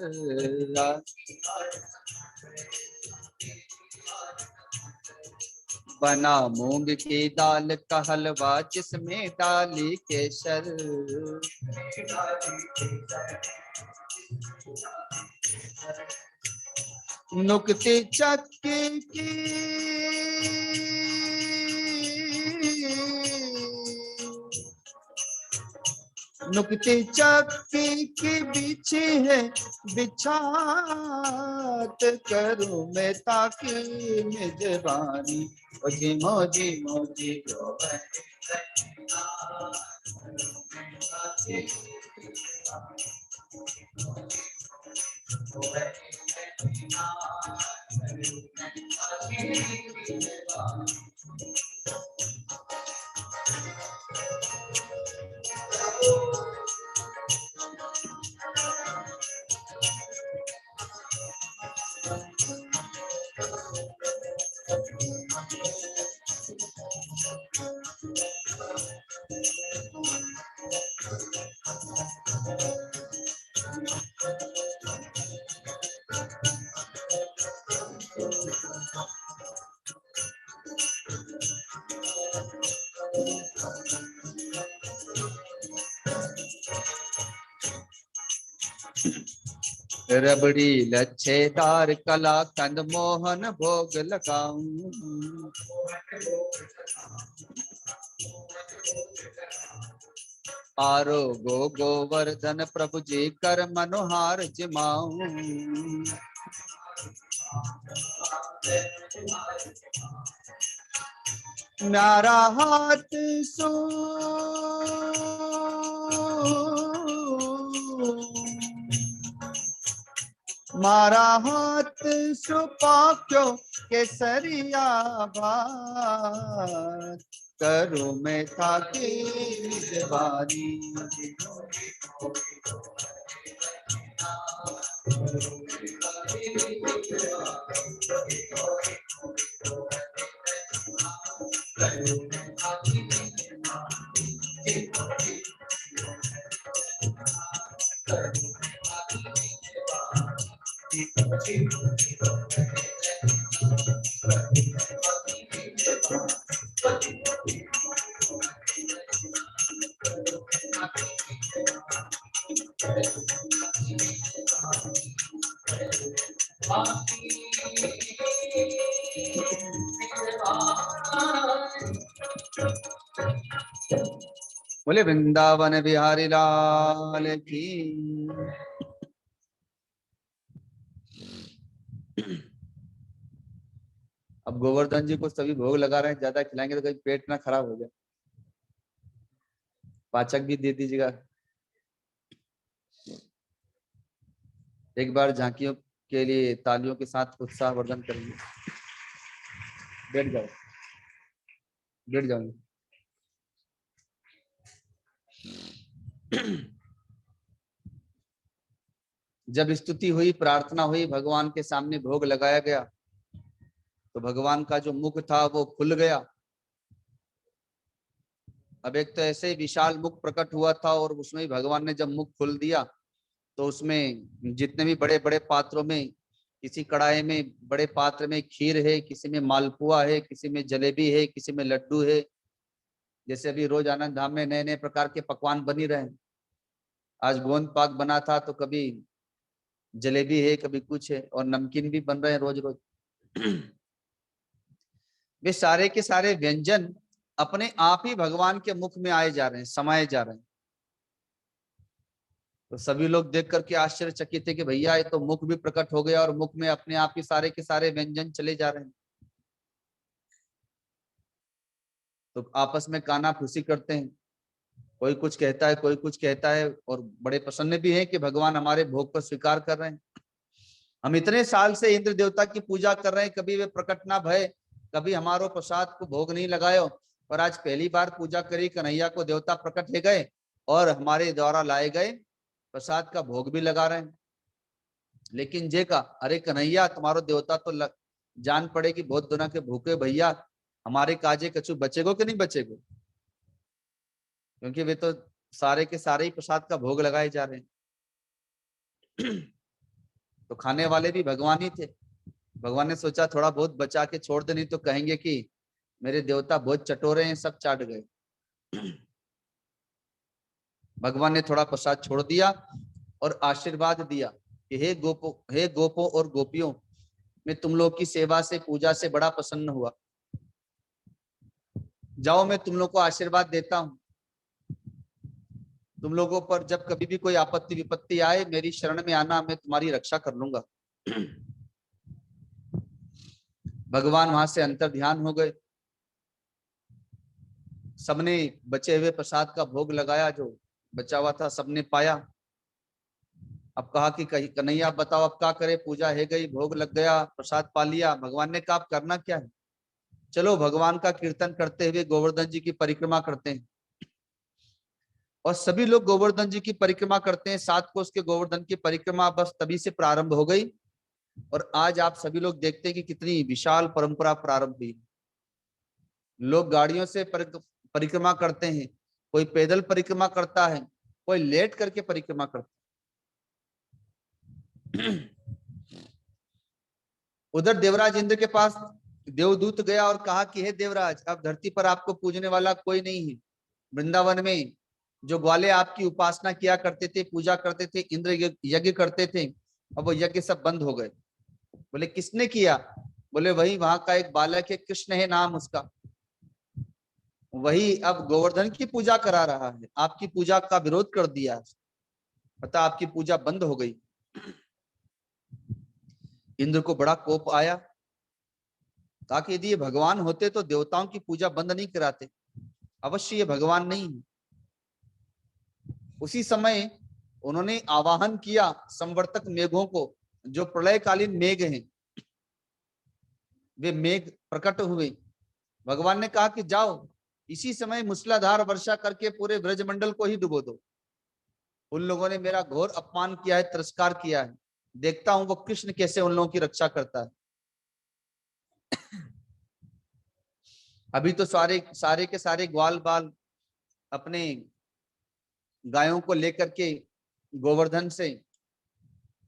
B: बना मूंग की दाल का हलवा जिसमें डाली केसर, नुक्ती चक्की की नुक्ती चक्की की बिछी है बिछात, करूं मैं ताकि मेजबानी, ओ जिमो जिमो जिमो रबड़ी लच्छेदार कला कंद मोहन भोग लगाऊं, आरोगो गोवर्धन प्रभु जी कर मनोहार जिमाऊं, म्यारा हाथ सो मारा हाथ सुपाक्यो केसरिया बात करो मैं थाकी निजवारी बोले वृंदावन बिहारी लाल की। अब गोवर्धन जी को सभी भोग लगा रहे हैं, ज्यादा खिलाएंगे तो कहीं पेट ना खराब हो जाए, पाचक भी दे दीजिएगा। एक बार झांकियों के लिए तालियों के साथ उत्साहवर्धन करेंगे। बैठ जाओ, बैठ जाओ। जब स्तुति हुई, प्रार्थना हुई, भगवान के सामने भोग लगाया गया, तो भगवान का जो मुख था वो खुल गया। अब एक तो ऐसे ही विशाल मुख प्रकट हुआ था और उसमें भगवान ने जब मुख खोल दिया तो उसमें जितने भी बड़े बड़े पात्रों में, किसी कढ़ाई में बड़े पात्र में खीर है, किसी में मालपुआ है, किसी में जलेबी है, किसी में लड्डू है। जैसे अभी रोज आनंद धाम में नए नए प्रकार के पकवान बन ही रहे। आज गोंद पाक बना था, तो कभी जलेबी है, कभी कुछ है, और नमकीन भी बन रहे हैं रोज रोज। वे सारे के सारे व्यंजन अपने आप ही भगवान के मुख में आए जा रहे हैं, समाये जा रहे हैं। तो सभी लोग देख करके आश्चर्यचकित थे कि भैया ये तो मुख भी प्रकट हो गया और मुख में अपने आप ही सारे के सारे व्यंजन चले जा रहे हैं। तो आपस में काना फूसी करते हैं, कोई कुछ कहता है, कोई कुछ कहता है, और बड़े प्रसन्न भी हैं कि भगवान हमारे भोग को स्वीकार कर रहे हैं। हम इतने साल से इंद्र देवता की पूजा कर रहे हैं, कभी वे प्रकट ना भय, कभी हमारो प्रसाद को भोग नहीं लगायो, और आज पहली बार पूजा करी, कन्हैया को देवता प्रकट हो गए और हमारे द्वारा लाए गए प्रसाद का भोग भी लगा रहे हैं। लेकिन जे का अरे कन्हैया, तुम्हारो देवता तो जान पड़े कि बहुत दुना के भूखे भैया, हमारे काजे कछु बचेगो कि नहीं बचेगो, क्योंकि वे तो सारे के सारे ही प्रसाद का भोग लगाए जा रहे हैं। तो खाने वाले भी भगवान ही थे। भगवान ने सोचा थोड़ा बहुत बचा के छोड़ दे, नहीं तो कहेंगे कि मेरे देवता बहुत चटोरे हैं, सब चाट गए। भगवान ने थोड़ा प्रसाद छोड़ दिया और आशीर्वाद दिया कि हे गोपो और गोपियों, मैं तुम लोग की सेवा से, पूजा से बड़ा प्रसन्न हुआ। जाओ, मैं तुम लोग को आशीर्वाद देता हूं, तुम लोगों पर जब कभी भी कोई आपत्ति विपत्ति आए, मेरी शरण में आना, मैं तुम्हारी रक्षा कर लूंगा। भगवान वहां से अंतर ध्यान हो गए। सबने बचे हुए प्रसाद का भोग लगाया, जो बचा हुआ था सबने पाया। अब कहा कि कन्हैया बताओ अब क्या करे, पूजा है गई, भोग लग गया, प्रसाद पा लिया। भगवान ने कहा करना क्या है, चलो भगवान का कीर्तन करते हुए गोवर्धन जी की परिक्रमा करते हैं। और सभी लोग गोवर्धन जी की परिक्रमा करते हैं। 7 कोस के गोवर्धन की परिक्रमा बस तभी से प्रारंभ हो गई, और आज आप सभी लोग देखते हैं कि कितनी विशाल परंपरा प्रारंभ हुई। लोग गाड़ियों से परिक्रमा करते हैं, कोई पैदल परिक्रमा करता है, कोई लेट करके परिक्रमा करता है। उधर देवराज इंद्र के पास देवदूत गया और कहा कि हे देवराज, अब धरती पर आपको पूजने वाला कोई नहीं है। वृंदावन में जो ग्वाले आपकी उपासना किया करते थे, पूजा करते थे, इंद्र यज्ञ करते थे, अब वो यज्ञ सब बंद हो गए। बोले किसने किया? बोले वही वहां का एक बालक है, कृष्ण है नाम उसका, वही अब गोवर्धन की पूजा करा रहा है, आपकी पूजा का विरोध कर दिया, पता आपकी पूजा बंद हो गई। इंद्र को बड़ा कोप आया। कहा कि यदि ये भगवान होते तो देवताओं की पूजा बंद नहीं कराते, अवश्य ये भगवान नहीं है। उसी समय उन्होंने आवाहन किया संवर्तक मेघों को, जो प्रलयकालीन मेघ हैं, वे मेघ प्रकट हुए। भगवान ने कहा कि जाओ इसी समय मूसलाधार वर्षा करके पूरे ब्रजमंडल को ही डुबो दो। उन लोगों ने मेरा घोर अपमान किया है, तिरस्कार किया है, देखता हूं वो कृष्ण कैसे उन लोगों की रक्षा करता है। अभी तो सारे के सारे ग्वाल बाल अपने गायों को लेकर के गोवर्धन से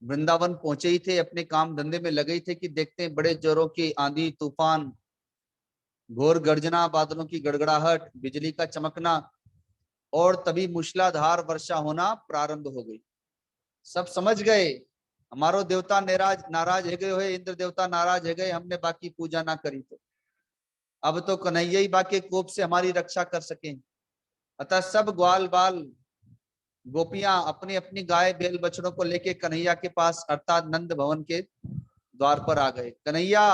B: वृंदावन पहुंचे ही थे, अपने काम धंधे में लगे थे कि देखते हैं बड़े जोरों की आंधी तूफान, घोर गर्जना, बादलों की गड़गड़ाहट, बिजली का चमकना, और तभी मूसलाधार वर्षा होना प्रारंभ हो गई। सब समझ गए हमारो देवता नाराज है गए हो, इंद्र देवता नाराज है गए, हमने बाकी पूजा ना करी तो अब तो कन्हैया ही बाकी कोप से हमारी रक्षा कर सके। अतः सब ग्वाल बाल गोपियां अपनी अपनी गाय बैल बछड़ों को लेके कन्हैया के पास अर्थात नंद भवन के द्वार पर आ गए। कन्हैया,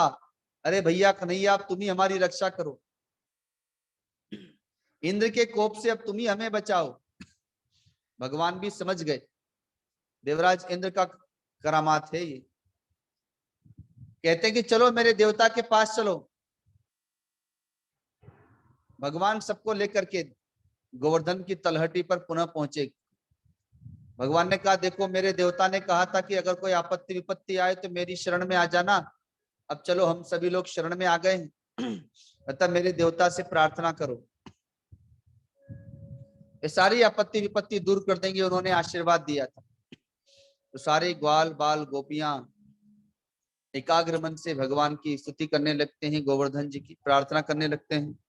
B: अरे भैया कन्हैया, अब तुम ही हमारी रक्षा करो, इंद्र के कोप से अब तुम ही हमें बचाओ। भगवान भी समझ गए देवराज इंद्र का करामात है ये। कहते हैं कि चलो मेरे देवता के पास चलो। भगवान सबको लेकर के गोवर्धन की तलहटी पर पुनः पहुंचे। भगवान ने कहा देखो मेरे देवता ने कहा था कि अगर कोई आपत्ति विपत्ति आए तो मेरी शरण में आ जाना। अब चलो हम सभी लोग शरण में आ गए, अतः मेरे देवता से प्रार्थना करो, ये सारी आपत्ति विपत्ति दूर कर देंगे, उन्होंने आशीर्वाद दिया था। तो सारे ग्वाल बाल गोपियां एकाग्र मन से भगवान की स्तुति करने लगते हैं, गोवर्धन जी की प्रार्थना करने लगते हैं।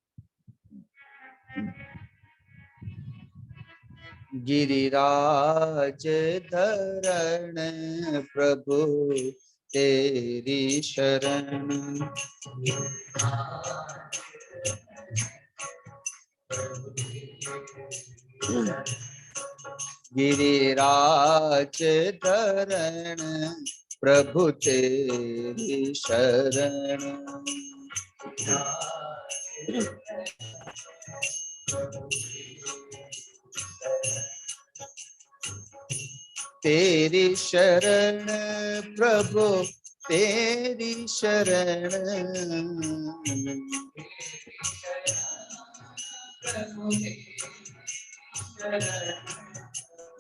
B: गिरिराज धरण प्रभु तेरी शरण, गिरिराज धरण प्रभु तेरी शरण, तेरी शरण प्रभु तेरी शरण,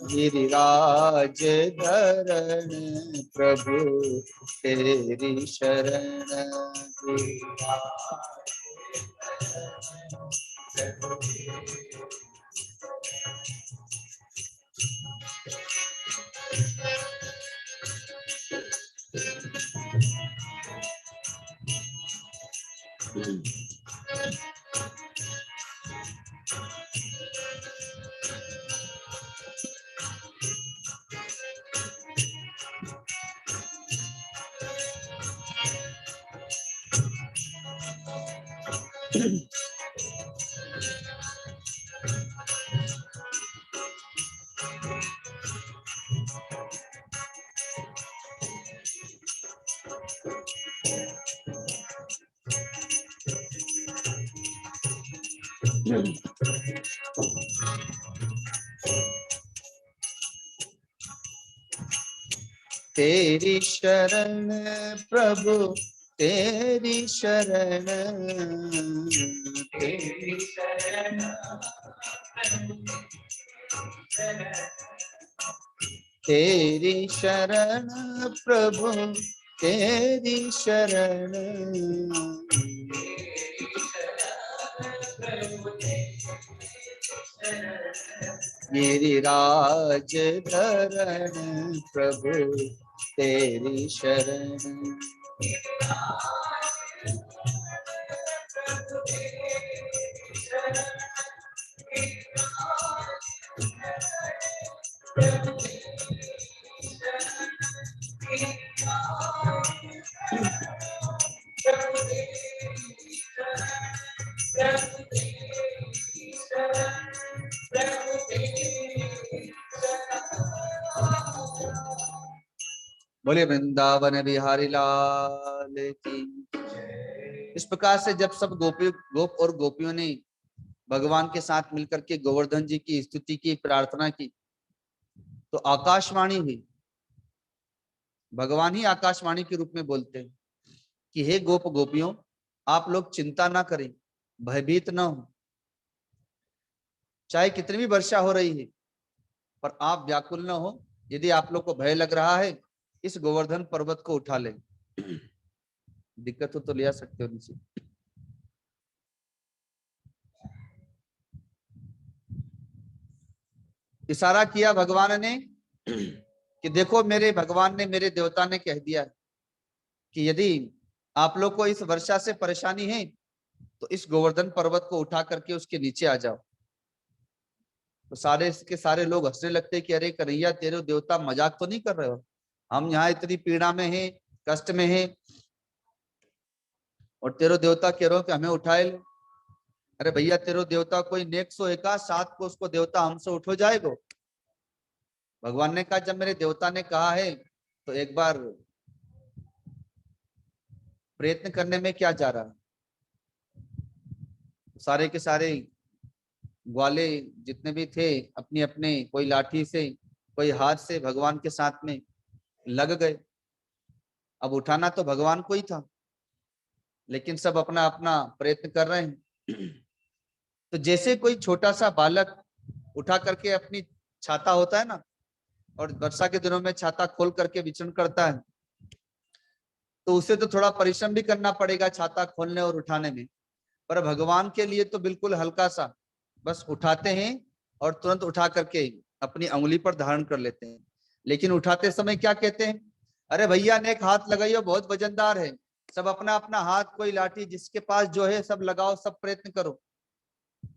B: गिरिराज धरण प्रभु तेरी शरण, तेरी शरण प्रभु तेरी शरण, तेरी शरण, तेरी शरण प्रभु तेरी शरण, गिरिराज धरण प्रभु तेरी शरण, बोले वृंदावन बिहारी लाल की। इस प्रकार से जब सब गोप और गोपियों ने भगवान के साथ मिलकर के गोवर्धन जी की स्तुति की, प्रार्थना की, तो आकाशवाणी हुई। भगवान ही आकाशवाणी के रूप में बोलते हैं कि हे गोप गोपियों, आप लोग चिंता ना करें, भयभीत ना हो, चाहे कितनी भी वर्षा हो रही है पर आप व्याकुल ना हो। यदि आप लोग को भय लग रहा है, इस गोवर्धन पर्वत को उठा ले। दिक्कत हो तो ले आ सकते हो नीचे। इशारा किया भगवान ने कि देखो, मेरे भगवान ने, मेरे देवता ने कह दिया कि यदि आप लोग को इस वर्षा से परेशानी है तो इस गोवर्धन पर्वत को उठा करके उसके नीचे आ जाओ। तो सारे के सारे लोग हंसने लगते कि अरे कन्हैया, तेरे देवता मजाक तो नहीं कर रहे हो, हम यहाँ इतनी पीड़ा में हैं, कष्ट में हैं, और तेरे देवता कह रहे हो कि हमें उठाए ले। अरे भैया, तेरे देवता कोई नेक सो एका साथ को उसको देवता हमसे उठो जाएगो। भगवान ने कहा जब मेरे देवता ने कहा है तो एक बार प्रयत्न करने में क्या जा रहा है। सारे के सारे ग्वाले जितने भी थे अपनी अपने, कोई लाठी से कोई हाथ से भगवान के साथ में लग गए। अब उठाना तो भगवान को ही था, लेकिन सब अपना अपना प्रयत्न कर रहे हैं। तो जैसे कोई छोटा सा बालक उठा करके अपनी छाता होता है ना, और वर्षा के दिनों में छाता खोल करके विचरण करता है, तो उसे तो थोड़ा परिश्रम भी करना पड़ेगा छाता खोलने और उठाने में। पर भगवान के लिए तो बिल्कुल हल्का सा, बस उठाते हैं और तुरंत उठा करके अपनी अंगुली पर धारण कर लेते हैं। लेकिन उठाते समय क्या कहते हैं, अरे भैया नेक हाथ लगाइयो, बहुत वजनदार है। सब अपना अपना हाथ, कोई लाठी जिसके पास जो है सब लगाओ, सब प्रयत्न करो।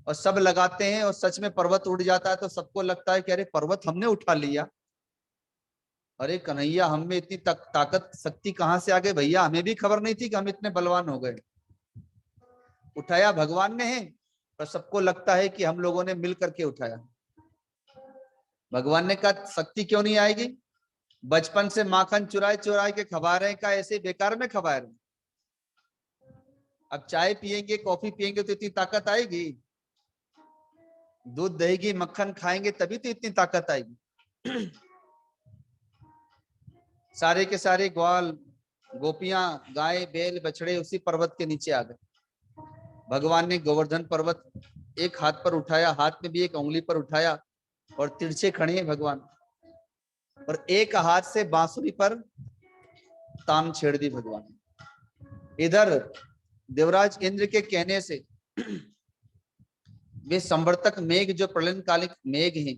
B: और सब लगाते हैं और सच में पर्वत उड़ जाता है। तो सबको लगता है कि अरे पर्वत हमने उठा लिया। अरे कन्हैया, हम में इतनी ताकत शक्ति कहाँ से आ गई भैया, हमें भी खबर नहीं थी कि हम इतने बलवान हो गए। उठाया भगवान ने है, पर सबको लगता है कि हम लोगों ने मिल करके उठाया। भगवान ने कहा शक्ति क्यों नहीं आएगी, बचपन से माखन चुराए चुराए के खबा रहे का, ऐसे बेकार में खबा रहे। अब चाय पियेंगे, कॉफी पियेंगे तो इतनी ताकत आएगी, दूध दही मक्खन खाएंगे तभी तो इतनी ताकत आएगी। सारे के सारे ग्वाल गोपियां, गाय बैल बछड़े उसी पर्वत के नीचे आ गए। भगवान ने गोवर्धन पर्वत एक हाथ पर उठाया, हाथ में भी एक उंगली पर उठाया, और तिरछे खड़े हैं भगवान, और एक हाथ से बांसुरी पर तान छेड़ दी भगवान। इधर देवराज इंद्र के कहने से वे संवर्तक मेघ, जो प्रलयकालिक मेघ हैं,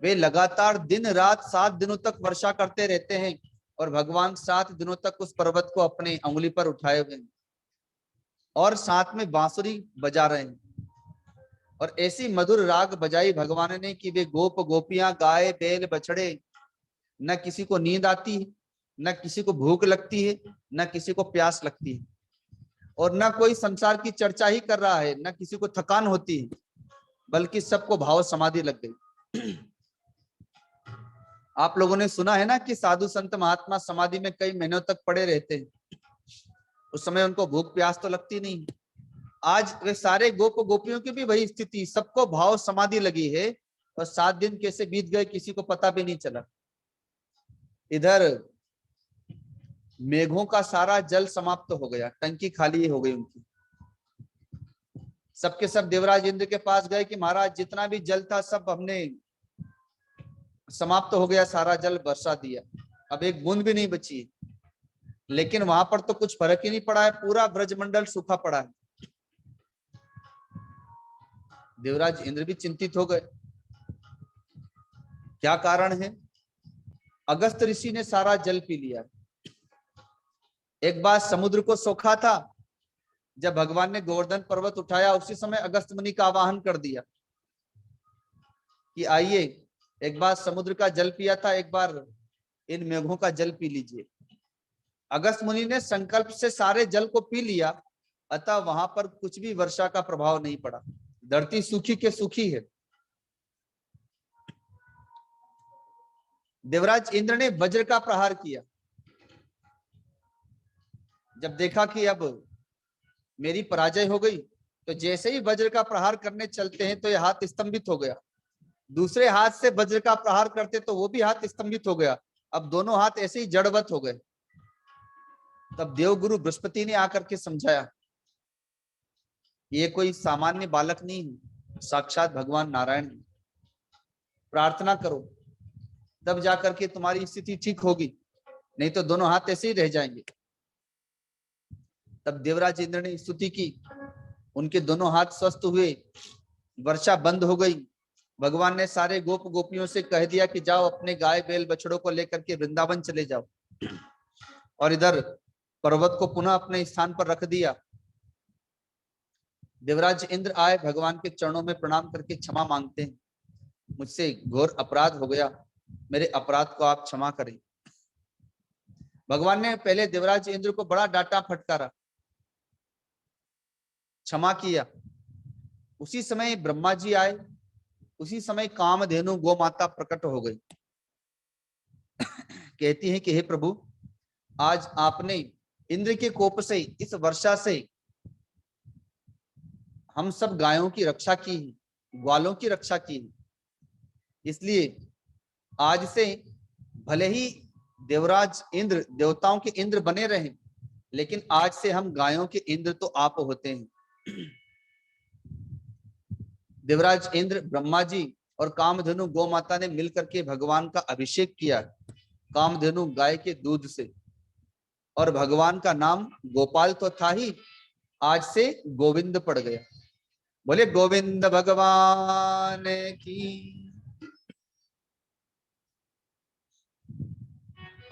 B: वे लगातार दिन रात 7 दिनों तक वर्षा करते रहते हैं, और भगवान 7 दिनों तक उस पर्वत को अपने अंगुली पर उठाए हुए हैं और साथ में बांसुरी बजा रहे हैं। और ऐसी मधुर राग बजाई भगवान ने कि वे गोप गोपियां, गाय बैल बछड़े, न किसी को नींद आती है, न किसी को भूख लगती है, न किसी को प्यास लगती है, और न कोई संसार की चर्चा ही कर रहा है, न किसी को थकान होती है, बल्कि सबको भाव समाधि लग गई। आप लोगों ने सुना है ना कि साधु संत महात्मा समाधि में कई महीनों तक पड़े रहते हैं, उस समय उनको भूख प्यास तो लगती नहीं। आज वे सारे गोप गोपियों की भी वही स्थिति, सबको भाव समाधि लगी है, और 7 दिन कैसे बीत गए किसी को पता भी नहीं चला। इधर मेघों का सारा जल समाप्त हो गया, टंकी खाली हो गई उनकी। सबके सब देवराज इंद्र के पास गए कि महाराज जितना भी जल था सब हमने समाप्त हो गया, सारा जल बरसा दिया, अब एक बूंद भी नहीं बची। लेकिन वहां पर तो कुछ फर्क ही नहीं पड़ा है, पूरा ब्रजमंडल सूखा पड़ा है। देवराज इंद्र भी चिंतित हो गए, क्या कारण है। अगस्त ऋषि ने सारा जल पी लिया। एक बार समुद्र को सोखा था, जब भगवान ने गोवर्धन पर्वत उठाया उसी समय अगस्त मुनि का आवाहन कर दिया कि आइए, एक बार समुद्र का जल पिया था, एक बार इन मेघों का जल पी लीजिए। अगस्त मुनि ने संकल्प से सारे जल को पी लिया, अतः वहां पर कुछ भी वर्षा का प्रभाव नहीं पड़ा, धरती सूखी के सूखी है। देवराज इंद्र ने वज्र का प्रहार किया, जब देखा कि अब मेरी पराजय हो गई। तो जैसे ही वज्र का प्रहार करने चलते हैं तो ये हाथ स्तंभित हो गया, दूसरे हाथ से वज्र का प्रहार करते तो वो भी हाथ स्तंभित हो गया। अब दोनों हाथ ऐसे ही जड़वत हो गए। तब देवगुरु बृहस्पति ने आकर के समझाया, ये कोई सामान्य बालक नहीं है, साक्षात भगवान नारायण है। प्रार्थना करो, तब जाकर के तुम्हारी स्थिति ठीक होगी, नहीं तो दोनों हाथ ऐसे ही रह जाएंगे। तब देवराज इंद्र ने स्तुति की, उनके दोनों हाथ स्वस्थ हुए, वर्षा बंद हो गई। भगवान ने सारे गोप गोपियों से कह दिया कि जाओ अपने गाय बैल बछड़ों को लेकर के वृंदावन चले जाओ, और इधर पर्वत को पुनः अपने स्थान पर रख दिया। देवराज इंद्र आए, भगवान के चरणों में प्रणाम करके क्षमा मांगते हैं, मुझसे घोर अपराध हो गया, मेरे अपराध को आप क्षमा करें। भगवान ने पहले देवराज इंद्र को बड़ा डांटा फटकारा, क्षमा किया। उसी समय ब्रह्मा जी आए, उसी समय कामधेनु गौ माता प्रकट हो गई। कहती है कि हे प्रभु, आज आपने इंद्र के कोप से, इस वर्षा से हम सब गायों की रक्षा की, ग्वालों की रक्षा की, इसलिए आज से भले ही देवराज इंद्र देवताओं के इंद्र बने रहे, लेकिन आज से हम गायों के इंद्र तो आप होते हैं। देवराज इंद्र, ब्रह्मा जी और कामधेनु गौ माता ने मिलकर के भगवान का अभिषेक किया, कामधेनु गाय के दूध से। और भगवान का नाम गोपाल तो था ही, आज से गोविंद पड़ गया। बोले गोविंद भगवान की।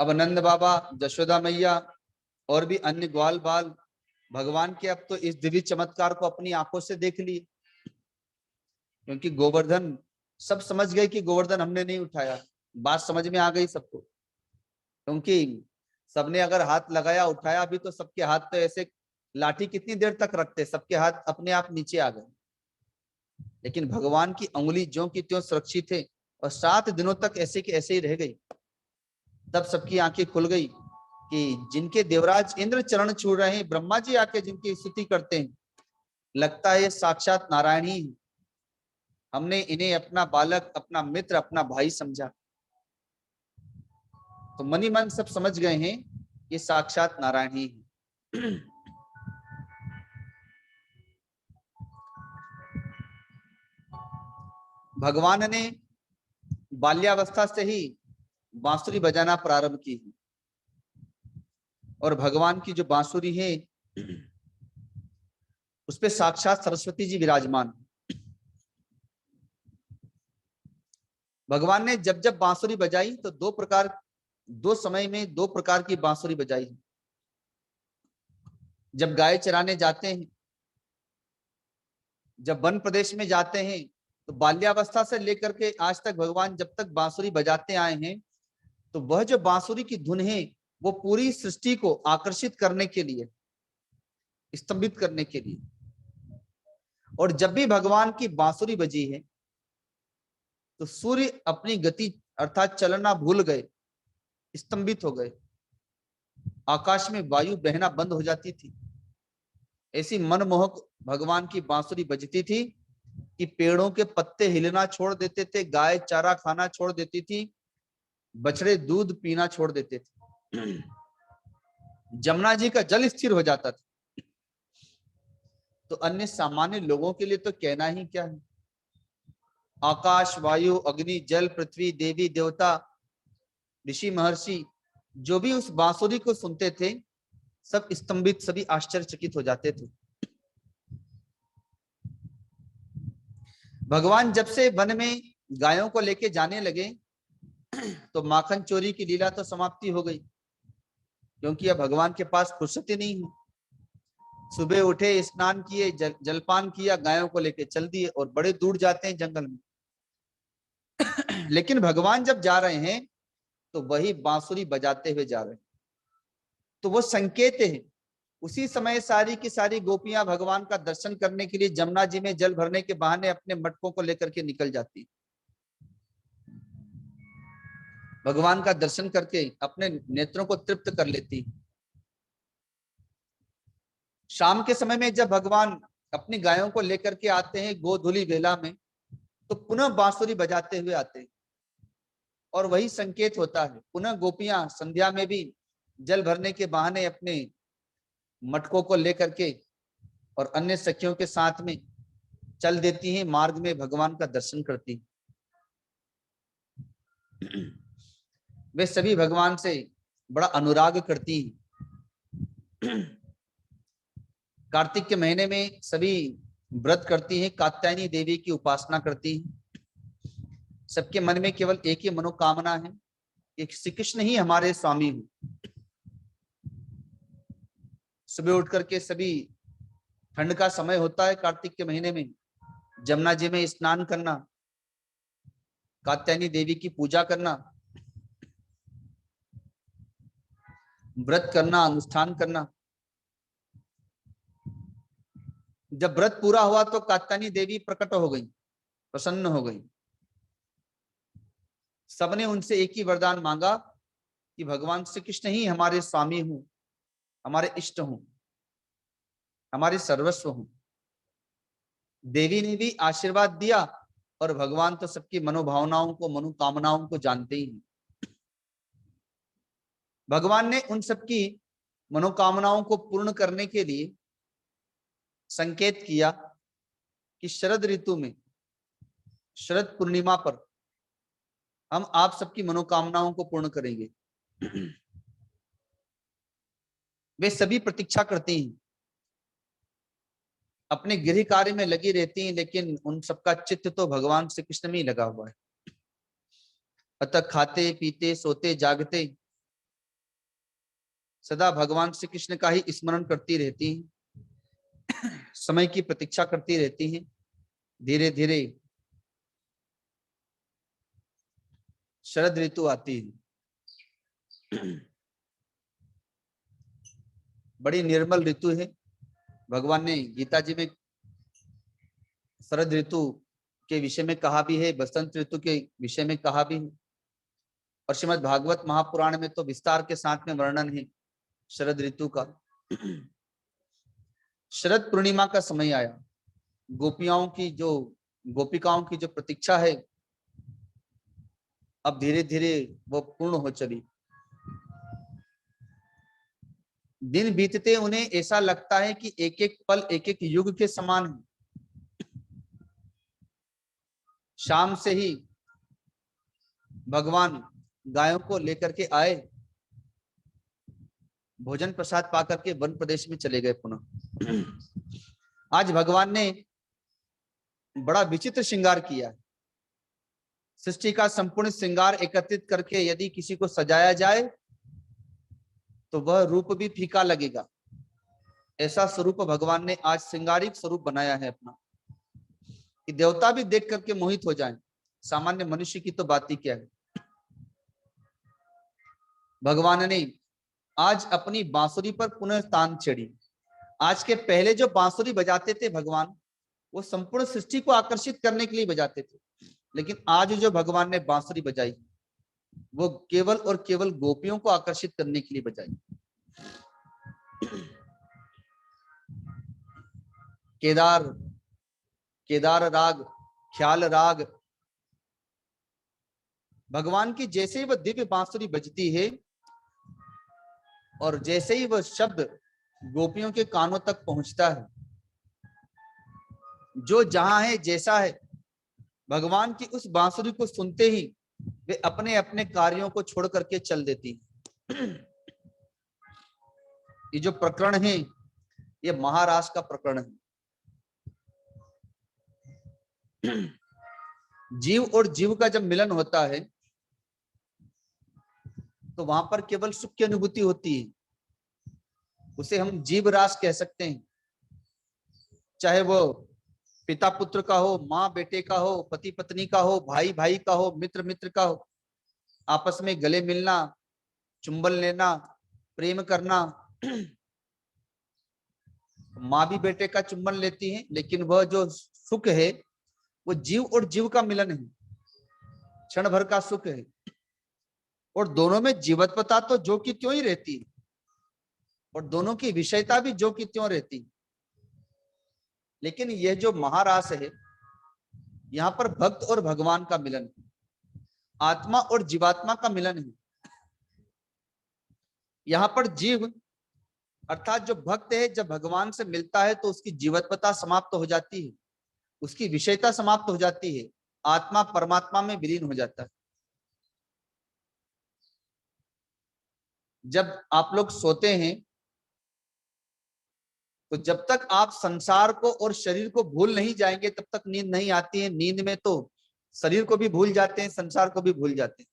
B: अब नंद बाबा, जशोदा मैया और भी अन्य ग्वाल बाल भगवान के अब तो इस दिव्य चमत्कार को अपनी आंखों से देख लिए, क्योंकि गोवर्धन, सब समझ गए कि गोवर्धन हमने नहीं उठाया। बात समझ में आ गई सबको, क्योंकि सबने अगर हाथ लगाया उठाया, अभी तो सबके हाथ तो ऐसे, लाठी कितनी देर तक रखते, सबके हाथ अपने आप नीचे आ गए। लेकिन भगवान की अंगुली ज्यों की त्यों सुरक्षित है और 7 दिनों तक ऐसे के ऐसे ही रह गई। तब सबकी आंखें खुल गई कि जिनके देवराज इंद्र चरण छू रहे हैं, ब्रह्मा जी आके जिनकी स्तुति करते हैं, लगता है साक्षात नारायण ही। हमने इन्हें अपना बालक, अपना मित्र, अपना भाई समझा। तो मनी मन सब समझ गए हैं ये साक्षात नारायण ही है। भगवान ने बाल्यावस्था से ही बांसुरी बजाना प्रारंभ की, और भगवान की जो बांसुरी है उस पे साक्षात सरस्वती जी विराजमान। भगवान ने जब जब बांसुरी बजाई तो दो समय में 2 प्रकार की बांसुरी बजाई। जब गाय चराने जाते हैं, जब वन प्रदेश में जाते हैं, तो बाल्यावस्था से लेकर के आज तक भगवान जब तक बांसुरी बजाते आए हैं, तो वह जो बांसुरी की धुन है वो पूरी सृष्टि को आकर्षित करने के लिए, स्तंभित करने के लिए। और जब भी भगवान की बांसुरी बजी है तो सूर्य अपनी गति अर्थात चलना भूल गए, स्तंभित हो गए, आकाश में वायु बहना बंद हो जाती थी। ऐसी मनमोहक भगवान की बांसुरी बजती थी कि पेड़ों के पत्ते हिलना छोड़ देते थे, गाय चारा खाना छोड़ देती थी, बछड़े दूध पीना छोड़ देते थे, जमुना जी का जल स्थिर हो जाता था। तो अन्य सामान्य लोगों के लिए तो कहना ही क्या है। आकाश, वायु, अग्नि, जल, पृथ्वी, देवी देवता, ऋषि महर्षि जो भी उस बांसुरी को सुनते थे, सब स्तंभित, सभी आश्चर्यचकित हो जाते थे। भगवान जब से वन में गायों को लेके जाने लगे तो माखन चोरी की लीला तो समाप्ति हो गई, क्योंकि अब भगवान के पास फुर्सत ही नहीं है। सुबह उठे, स्नान किए, जलपान किया, गायों को लेके चल दिए, और बड़े दूर जाते हैं जंगल में। लेकिन भगवान जब जा रहे हैं तो वही बांसुरी बजाते हुए जा रहे हैं, तो वो संकेत है। उसी समय सारी की सारी गोपियां भगवान का दर्शन करने के लिए जमुना जी में जल भरने के बहाने अपने मटकों को लेकर के निकल जाती, भगवान का दर्शन करके अपने नेत्रों को तृप्त कर लेती। शाम के समय में जब भगवान अपनी गायों को लेकर के आते हैं गोधूली बेला में, तो पुनः बांसुरी बजाते हुए आते हैं और वही संकेत होता है। पुनः गोपियां संध्या में भी जल भरने के बहाने अपने मटकों को लेकर के और अन्य सखियों के साथ में चल देती हैं, मार्ग में भगवान का दर्शन करती हैं। वे सभी भगवान से बड़ा अनुराग करती हैं। कार्तिक के महीने में सभी व्रत करती हैं, कात्यायनी देवी की उपासना करती हैं। सबके मन में केवल एक ही मनोकामना है कि श्री कृष्ण ही हमारे स्वामी हो। सुबह उठ करके सभी, ठंड का समय होता है कार्तिक के महीने में, जमुना जी में स्नान करना, कात्यायनी देवी की पूजा करना, व्रत करना, अनुष्ठान करना। जब व्रत पूरा हुआ तो कात्यायनी देवी प्रकट हो गई, प्रसन्न हो गई। सबने उनसे एक ही वरदान मांगा कि भगवान श्री कृष्ण ही हमारे स्वामी हो, हमारे इष्ट हो, हमारे सर्वस्व हो। देवी ने भी आशीर्वाद दिया और भगवान तो सबकी मनोभावनाओं को, मनोकामनाओं को जानते ही हैं। भगवान ने उन सबकी मनोकामनाओं को पूर्ण करने के लिए संकेत किया कि शरद ऋतु में, शरद पूर्णिमा पर हम आप सबकी मनोकामनाओं को पूर्ण करेंगे। वे सभी प्रतीक्षा करती हैं, अपने गृह कार्य में लगी रहती हैं, लेकिन उन सबका चित्त तो भगवान श्री कृष्ण में ही लगा हुआ है। अतः खाते पीते सोते जागते सदा भगवान श्री कृष्ण का ही स्मरण करती रहती हैं, समय की प्रतीक्षा करती रहती हैं। धीरे धीरे शरद ऋतु आती है, बड़ी निर्मल ऋतु है। भगवान ने गीता जी में शरद ऋतु के विषय में कहा भी है, बसंत ऋतु के विषय में कहा भी है, और श्रीमद् भागवत महापुराण में तो विस्तार के साथ में वर्णन है शरद ऋतु का। शरद पूर्णिमा का समय आया। गोपिकाओं की जो प्रतीक्षा है, अब धीरे धीरे वो पूर्ण हो चली। दिन बीतते उन्हें ऐसा लगता है कि एक एक पल एक एक युग के समान है। शाम से ही भगवान गायों को लेकर के आए, भोजन प्रसाद पाकर के वन प्रदेश में चले गए पुनः। आज भगवान ने बड़ा विचित्र श्रृंगार किया। सृष्टि का संपूर्ण श्रृंगार एकत्रित करके यदि किसी को सजाया जाए तो वह रूप भी फीका लगेगा। ऐसा स्वरूप भगवान ने आज श्रृंगारिक स्वरूप बनाया है अपना, कि देवता भी देख करके मोहित हो जाएं। सामान्य मनुष्य की तो बात ही क्या है। भगवान ने आज अपनी बांसुरी पर पुनः तान चढ़ी। आज के पहले जो बांसुरी बजाते थे भगवान, वो संपूर्ण सृष्टि को आकर्षित करने के लिए बजाते थे, लेकिन आज जो भगवान ने बांसुरी बजाई वो केवल और केवल गोपियों को आकर्षित करने के लिए बजाई। केदार राग, ख्याल राग, भगवान की जैसे ही वह दिव्य बांसुरी बजती है और जैसे ही वह शब्द गोपियों के कानों तक पहुंचता है, जो जहां है जैसा है, भगवान की उस बांसुरी को सुनते ही वे अपने अपने कार्यों को छोड़ करके चल देती। ये जो प्रकरण है ये महाराष्ट्र का प्रकरण है। जीव और जीव का जब मिलन होता है तो वहां पर केवल सुख की अनुभूति होती है। उसे हम जीव रास कह सकते हैं, चाहे वो पिता पुत्र का हो, माँ बेटे का हो, पति पत्नी का हो, भाई भाई का हो, मित्र मित्र का हो। आपस में गले मिलना, चुंबन लेना, प्रेम करना। माँ भी बेटे का चुंबन लेती है, लेकिन वह जो सुख है वो जीव और जीव का मिलन है, क्षण भर का सुख है। और दोनों में जीवत्वता तो जो कि त्यों ही रहती है। और दोनों की विषयता भी जो की त्यों रहती। लेकिन यह जो महारास है, यहाँ पर भक्त और भगवान का मिलन, आत्मा और जीवात्मा का मिलन है। यहाँ पर जीव अर्थात जो भक्त है जब भगवान से मिलता है तो उसकी जीवत्वता समाप्त हो जाती है, उसकी विषयता समाप्त हो जाती है, आत्मा परमात्मा में विलीन हो जाता है। जब आप लोग सोते हैं तो जब तक आप संसार को और शरीर को भूल नहीं जाएंगे तब तक नींद नहीं आती है। नींद में तो शरीर को भी भूल जाते हैं, संसार को भी भूल जाते हैं।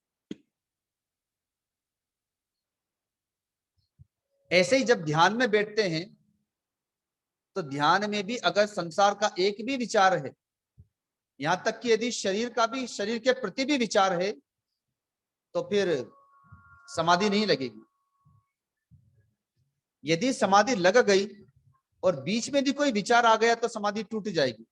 B: ऐसे ही जब ध्यान में बैठते हैं तो ध्यान में भी अगर संसार का एक भी विचार है, यहां तक कि यदि शरीर का भी, शरीर के प्रति भी विचार है, तो फिर समाधि नहीं लगेगी। यदि समाधि लग गई और बीच में भी कोई विचार आ गया तो समाधि टूट जाएगी।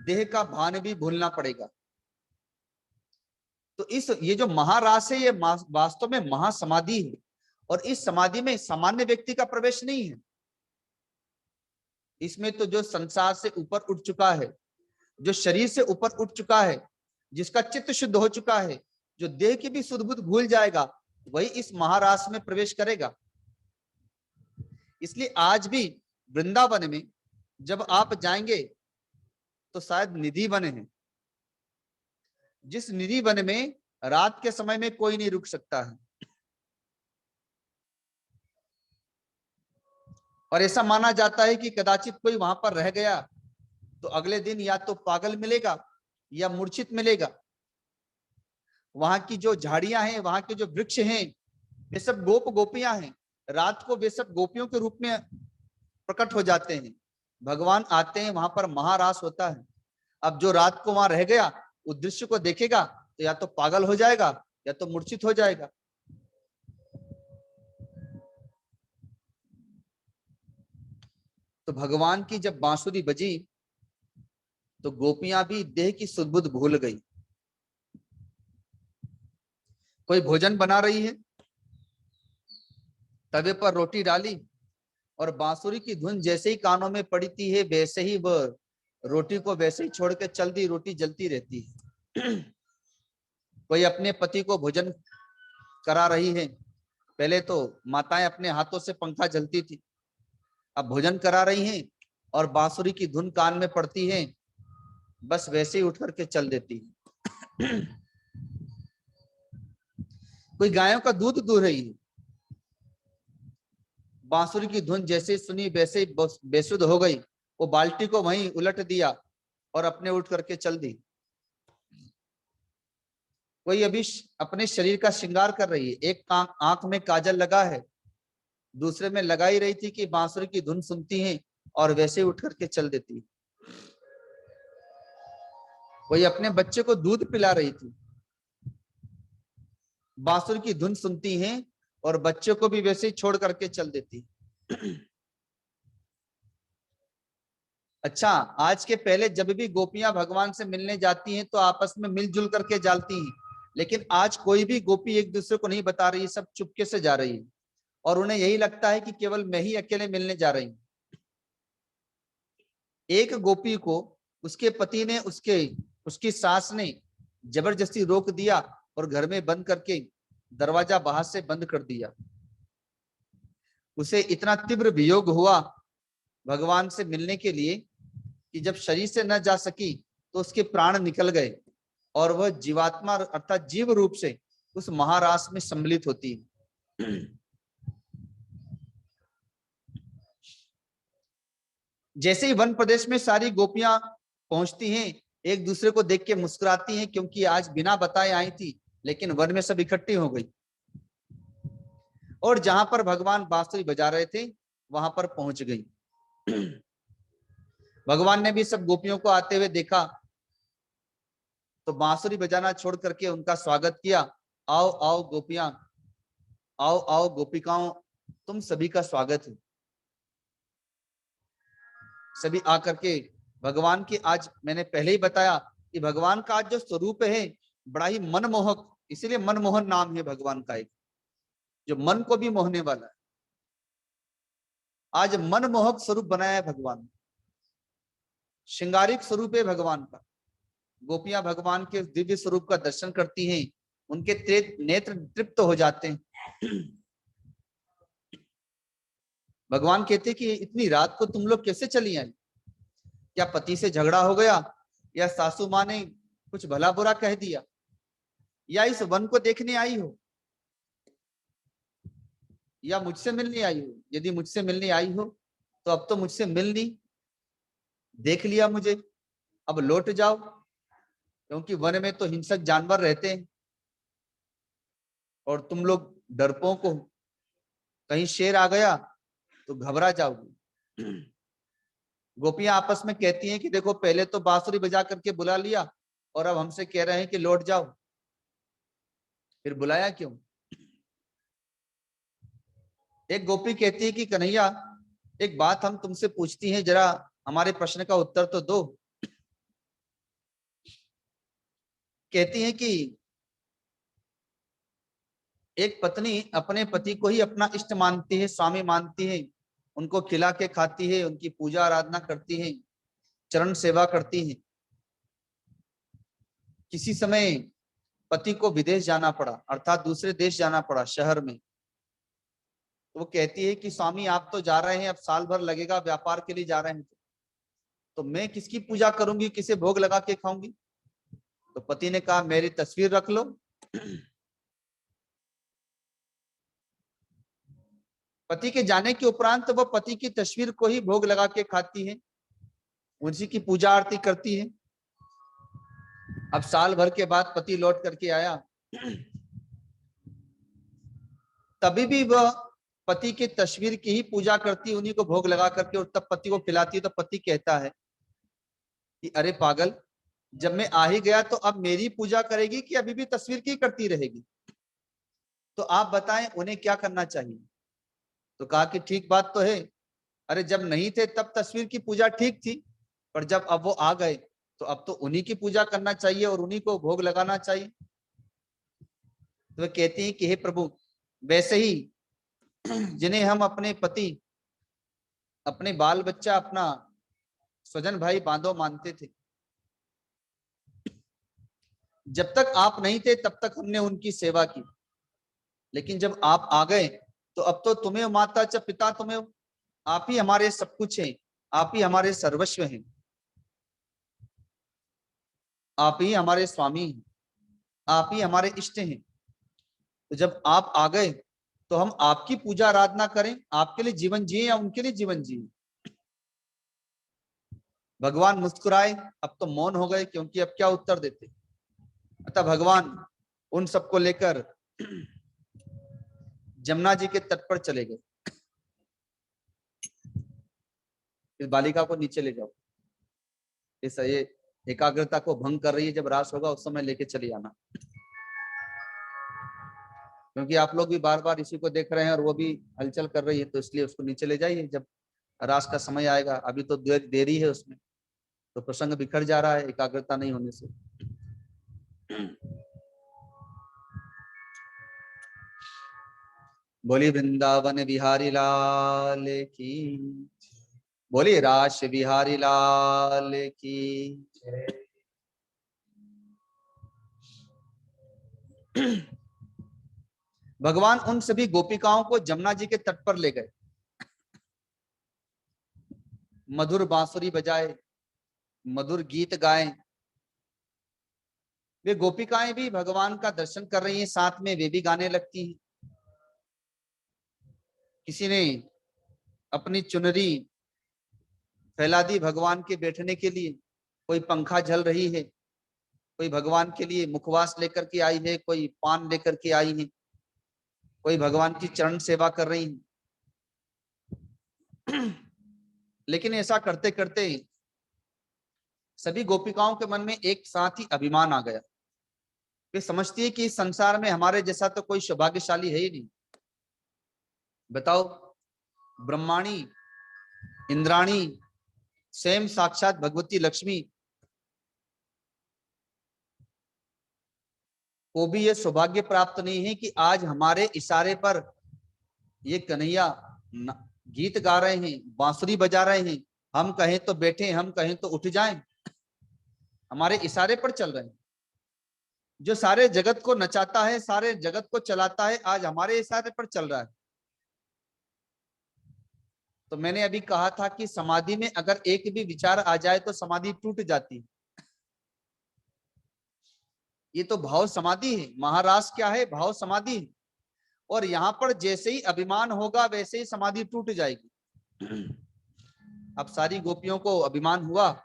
B: देह का भान भी भूलना पड़ेगा। तो ये जो महारास है ये वास्तव में महासमाधि है, और इस समाधि में सामान्य व्यक्ति का प्रवेश नहीं है। इसमें तो जो संसार से ऊपर उठ चुका है, जो शरीर से ऊपर उठ चुका है, जिसका चित्त शुद्ध हो चुका है, जो देह की भी सुध बुध भूल जाएगा, वही इस महारास में प्रवेश करेगा। इसलिए आज भी वृंदावन में जब आप जाएंगे तो शायद निधि वन है, जिस निधि वन में रात के समय में कोई नहीं रुक सकता है। और ऐसा माना जाता है कि कदाचित कोई वहां पर रह गया तो अगले दिन या तो पागल मिलेगा या मूर्छित मिलेगा। वहां की जो झाड़ियां हैं, वहां के जो वृक्ष हैं, वे सब गोप गोपियां हैं। रात को वे सब गोपियों के रूप में प्रकट हो जाते हैं। भगवान आते हैं, वहां पर महारास होता है। अब जो रात को वहां रह गया उस दृश्य को देखेगा तो या तो पागल हो जाएगा या तो मूर्छित हो जाएगा। तो भगवान की जब बांसुरी बजी तो गोपियां भी देह की सुध-बुध भूल गई। कोई भोजन बना रही है, तवे पर रोटी डाली और बांसुरी की धुन जैसे ही कानों में पड़ती है वैसे ही वह रोटी को वैसे ही छोड़ के चल दी, रोटी जलती रहती है। कोई अपने पति को भोजन करा रही है। पहले तो माताएं अपने हाथों से पंखा जलती थी, अब भोजन करा रही हैं और बांसुरी की धुन कान में पड़ती है, बस वैसे ही उठ करके चल देती है। कोई गायों का दूध दूह रही है, बांसुरी की धुन जैसे सुनी वैसे ही बेसुध हो गई, वो बाल्टी को वहीं उलट दिया और अपने उठ करके चल दी। कोई अभी अपने शरीर का श्रृंगार कर रही है, एक आंख में काजल लगा है, दूसरे में लगाई रही थी कि बांसुरी की धुन सुनती है और वैसे ही उठ करके चल देती है। कोई अपने बच्चे को दूध पिला रही थी, बांसुरी की धुन सुनती है और बच्चे को भी वैसे ही छोड़ करके चल देती। अच्छा, आज के पहले जब भी गोपियां भगवान से मिलने जाती हैं तो आपस में मिलजुल करके जाती हैं, लेकिन आज कोई भी गोपी एक दूसरे को नहीं बता रही, सब चुपके से जा रही है और उन्हें यही लगता है कि केवल मैं ही अकेले मिलने जा रही हूं। एक गोपी को उसके पति ने, उसकी सास ने जबरदस्ती रोक दिया और घर में बंद करके दरवाजा बाहर से बंद कर दिया। उसे इतना तीव्र वियोग हुआ भगवान से मिलने के लिए कि जब शरीर से न जा सकी तो उसके प्राण निकल गए और वह जीवात्मा अर्थात जीव रूप से उस महारास में सम्मिलित होती है। जैसे ही वन प्रदेश में सारी गोपियां पहुंचती हैं, एक दूसरे को देख के मुस्कुराती हैं, क्योंकि आज बिना बताए आई थी लेकिन वन में सब इकट्ठी हो गई और जहां पर भगवान बांसुरी बजा रहे थे वहां पर पहुंच गई। भगवान ने भी सब गोपियों को आते हुए देखा तो बांसुरी बजाना छोड़ करके उनका स्वागत किया। आओ आओ गोपियां, आओ आओ गोपिकाओं, तुम सभी का स्वागत है। सभी आकर के भगवान की, आज मैंने पहले ही बताया कि भगवान का जो स्वरूप है बड़ा ही मनमोहक, इसीलिए मनमोहन नाम है भगवान का, एक जो मन को भी मोहने वाला है। आज मनमोहक स्वरूप बनाया है भगवान, श्रृंगारिक स्वरूप है भगवान का। गोपियां भगवान के दिव्य स्वरूप का दर्शन करती हैं, उनके नेत्र तृप्त हो जाते हैं। भगवान कहते कि इतनी रात को तुम लोग कैसे चली आई? क्या पति से झगड़ा हो गया, या सासू माँ ने कुछ भला बुरा कह दिया, या इस वन को देखने आई हो, या मुझसे मिलने आई हो? यदि मुझसे मिलने आई हो तो अब तो मुझसे मिल ली, देख लिया मुझे, अब लौट जाओ, क्योंकि वन में तो हिंसक जानवर रहते हैं और तुम लोग डरपोक हो, कहीं शेर आ गया तो घबरा जाओगे। गोपियां आपस में कहती हैं कि देखो पहले तो बांसुरी बजा करके बुला लिया और अब हमसे कह रहे हैं कि लौट जाओ, फिर बुलाया क्यों? एक गोपी कहती है कि कन्हैया एक बात हम तुमसे पूछती हैं, जरा हमारे प्रश्न का उत्तर तो दो। कहती हैं कि एक पत्नी अपने पति को ही अपना इष्ट मानती है, स्वामी मानती है, उनको खिला के खाती है, उनकी पूजा आराधना करती है, चरण सेवा करती है। किसी समय पति को विदेश जाना पड़ा, अर्थात दूसरे देश जाना पड़ा, शहर में। तो वो कहती है कि स्वामी आप तो जा रहे हैं, अब साल भर लगेगा, व्यापार के लिए जा रहे हैं, तो मैं किसकी पूजा करूंगी, किसे भोग लगा के खाऊंगी? तो पति ने कहा मेरी तस्वीर रख लो। पति के जाने के उपरांत वह पति की तस्वीर को ही भोग लगा के खाती है, उसी की पूजा आरती करती है। अब साल भर के बाद पति लौट करके आया, तभी भी वह पति की तस्वीर की ही पूजा करती, उन्हीं को भोग लगा करके, और तब पति को खिलाती। तो पति कहता है कि अरे पागल, जब मैं आ ही गया तो अब मेरी पूजा करेगी कि अभी भी तस्वीर की करती रहेगी? तो आप बताएं उन्हें क्या करना चाहिए? तो कहा कि ठीक बात तो है, अरे जब नहीं थे तब तस्वीर की पूजा ठीक थी, पर जब अब वो आ गए तो अब तो उन्हीं की पूजा करना चाहिए और उन्हीं को भोग लगाना चाहिए। तो वे कहती हैं कि हे प्रभु, वैसे ही जिन्हें हम अपने पति, अपने बाल बच्चा, अपना स्वजन भाई बांधो मानते थे, जब तक आप नहीं थे तब तक हमने उनकी सेवा की, लेकिन जब आप आ गए तो अब तो तुम्हें माता च पिता तुम्हें, आप ही हमारे सब कुछ हैं, आप ही हमारे सर्वस्व हैं, आप ही हमारे स्वामी हैं, आप ही हमारे इष्ट हैं। तो जब आप आ गए तो हम आपकी पूजा आराधना करें, आपके लिए जीवन जिए या उनके लिए जीवन जिए? भगवान मुस्कुराए, अब तो मौन हो गए, क्योंकि अब क्या उत्तर देते। अतः भगवान उन सबको लेकर जमुना जी के तट पर चले गए। इस बालिका को नीचे ले जाओ, इस ये एकाग्रता को भंग कर रही है, जब रास होगा उस समय लेके चले आना, क्योंकि आप लोग भी बार बार इसी को देख रहे हैं और वो भी हलचल कर रही है, तो इसलिए उसको नीचे ले जाइए, जब रास का समय आएगा, अभी तो देरी है उसमें, तो प्रसंग बिखर जा रहा है एकाग्रता नहीं होने से। बोली वृंदावन बिहारी लाल की, बोली रास बिहारी लाल की। भगवान उन सभी गोपिकाओं को जमुना जी के तट पर ले गए, मधुर बांसुरी बजाए, मधुर गीत गाए। वे गोपिकाएं भी भगवान का दर्शन कर रही हैं, साथ में वे भी गाने लगती हैं। किसी ने अपनी चुनरी फैला दी भगवान के बैठने के लिए, कोई पंखा झल रही है, कोई भगवान के लिए मुखवास लेकर के आई है, कोई पान लेकर के आई है, कोई भगवान की चरण सेवा कर रही है। लेकिन ऐसा करते करते सभी गोपिकाओं के मन में एक साथ ही अभिमान आ गया। वे समझती है कि इस संसार में हमारे जैसा तो कोई सौभाग्यशाली है ही नहीं। बताओ, ब्रह्माणी, इंद्राणी, स्वयं साक्षात भगवती लक्ष्मी को भी ये सौभाग्य प्राप्त नहीं है कि आज हमारे इशारे पर ये कन्हैया गीत गा रहे हैं, बांसुरी बजा रहे हैं, हम कहें तो बैठे, हम कहें तो उठ जाएं, हमारे इशारे पर चल रहे हैं। जो सारे जगत को नचाता है, सारे जगत को चलाता है, आज हमारे इशारे पर चल रहा है। तो मैंने अभी कहा था कि समाधि में अगर एक भी विचार आ जाए तो समाधि टूट जाती है। ये तो भाव समाधि है, महारास क्या है, भाव समाधि है। और यहाँ पर जैसे ही अभिमान होगा वैसे ही समाधि टूट जाएगी। अब सारी गोपियों को अभिमान हुआ,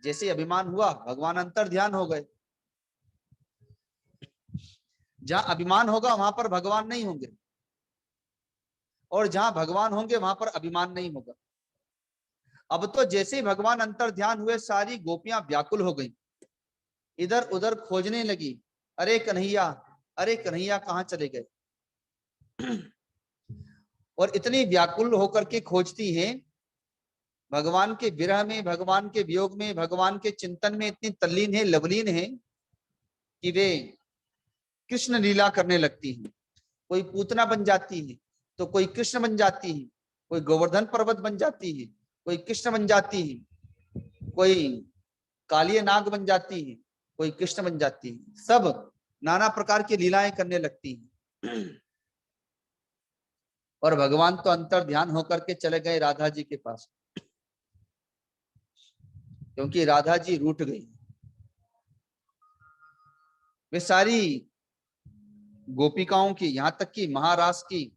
B: जैसे ही अभिमान हुआ भगवान अंतर ध्यान हो गए। जहां अभिमान होगा वहां पर भगवान नहीं होंगे, और जहां भगवान होंगे वहां पर अभिमान नहीं होगा। अब तो जैसे ही भगवान अंतर ध्यान हुए सारी गोपियां व्याकुल हो गई, इधर उधर खोजने लगी, अरे कन्हैया कहाँ चले गए। और इतनी व्याकुल होकर के खोजती हैं, भगवान के विरह में, भगवान के वियोग में, भगवान के चिंतन में इतनी तल्लीन है, लवलीन है कि वे कृष्ण लीला करने लगती हैं। कोई पूतना बन जाती है, तो कोई कृष्ण बन जाती है, कोई गोवर्धन पर्वत बन जाती है, कोई कृष्ण बन जाती है, कोई कालिय नाग बन जाती है, कोई कृष्ण बन जाती है, सब नाना प्रकार की लीलाएं करने लगती हैं। और भगवान तो अंतर ध्यान होकर के चले गए राधा जी के पास, क्योंकि राधा जी रूठ गई। वे सारी गोपिकाओं की, यहां तक कि महारास की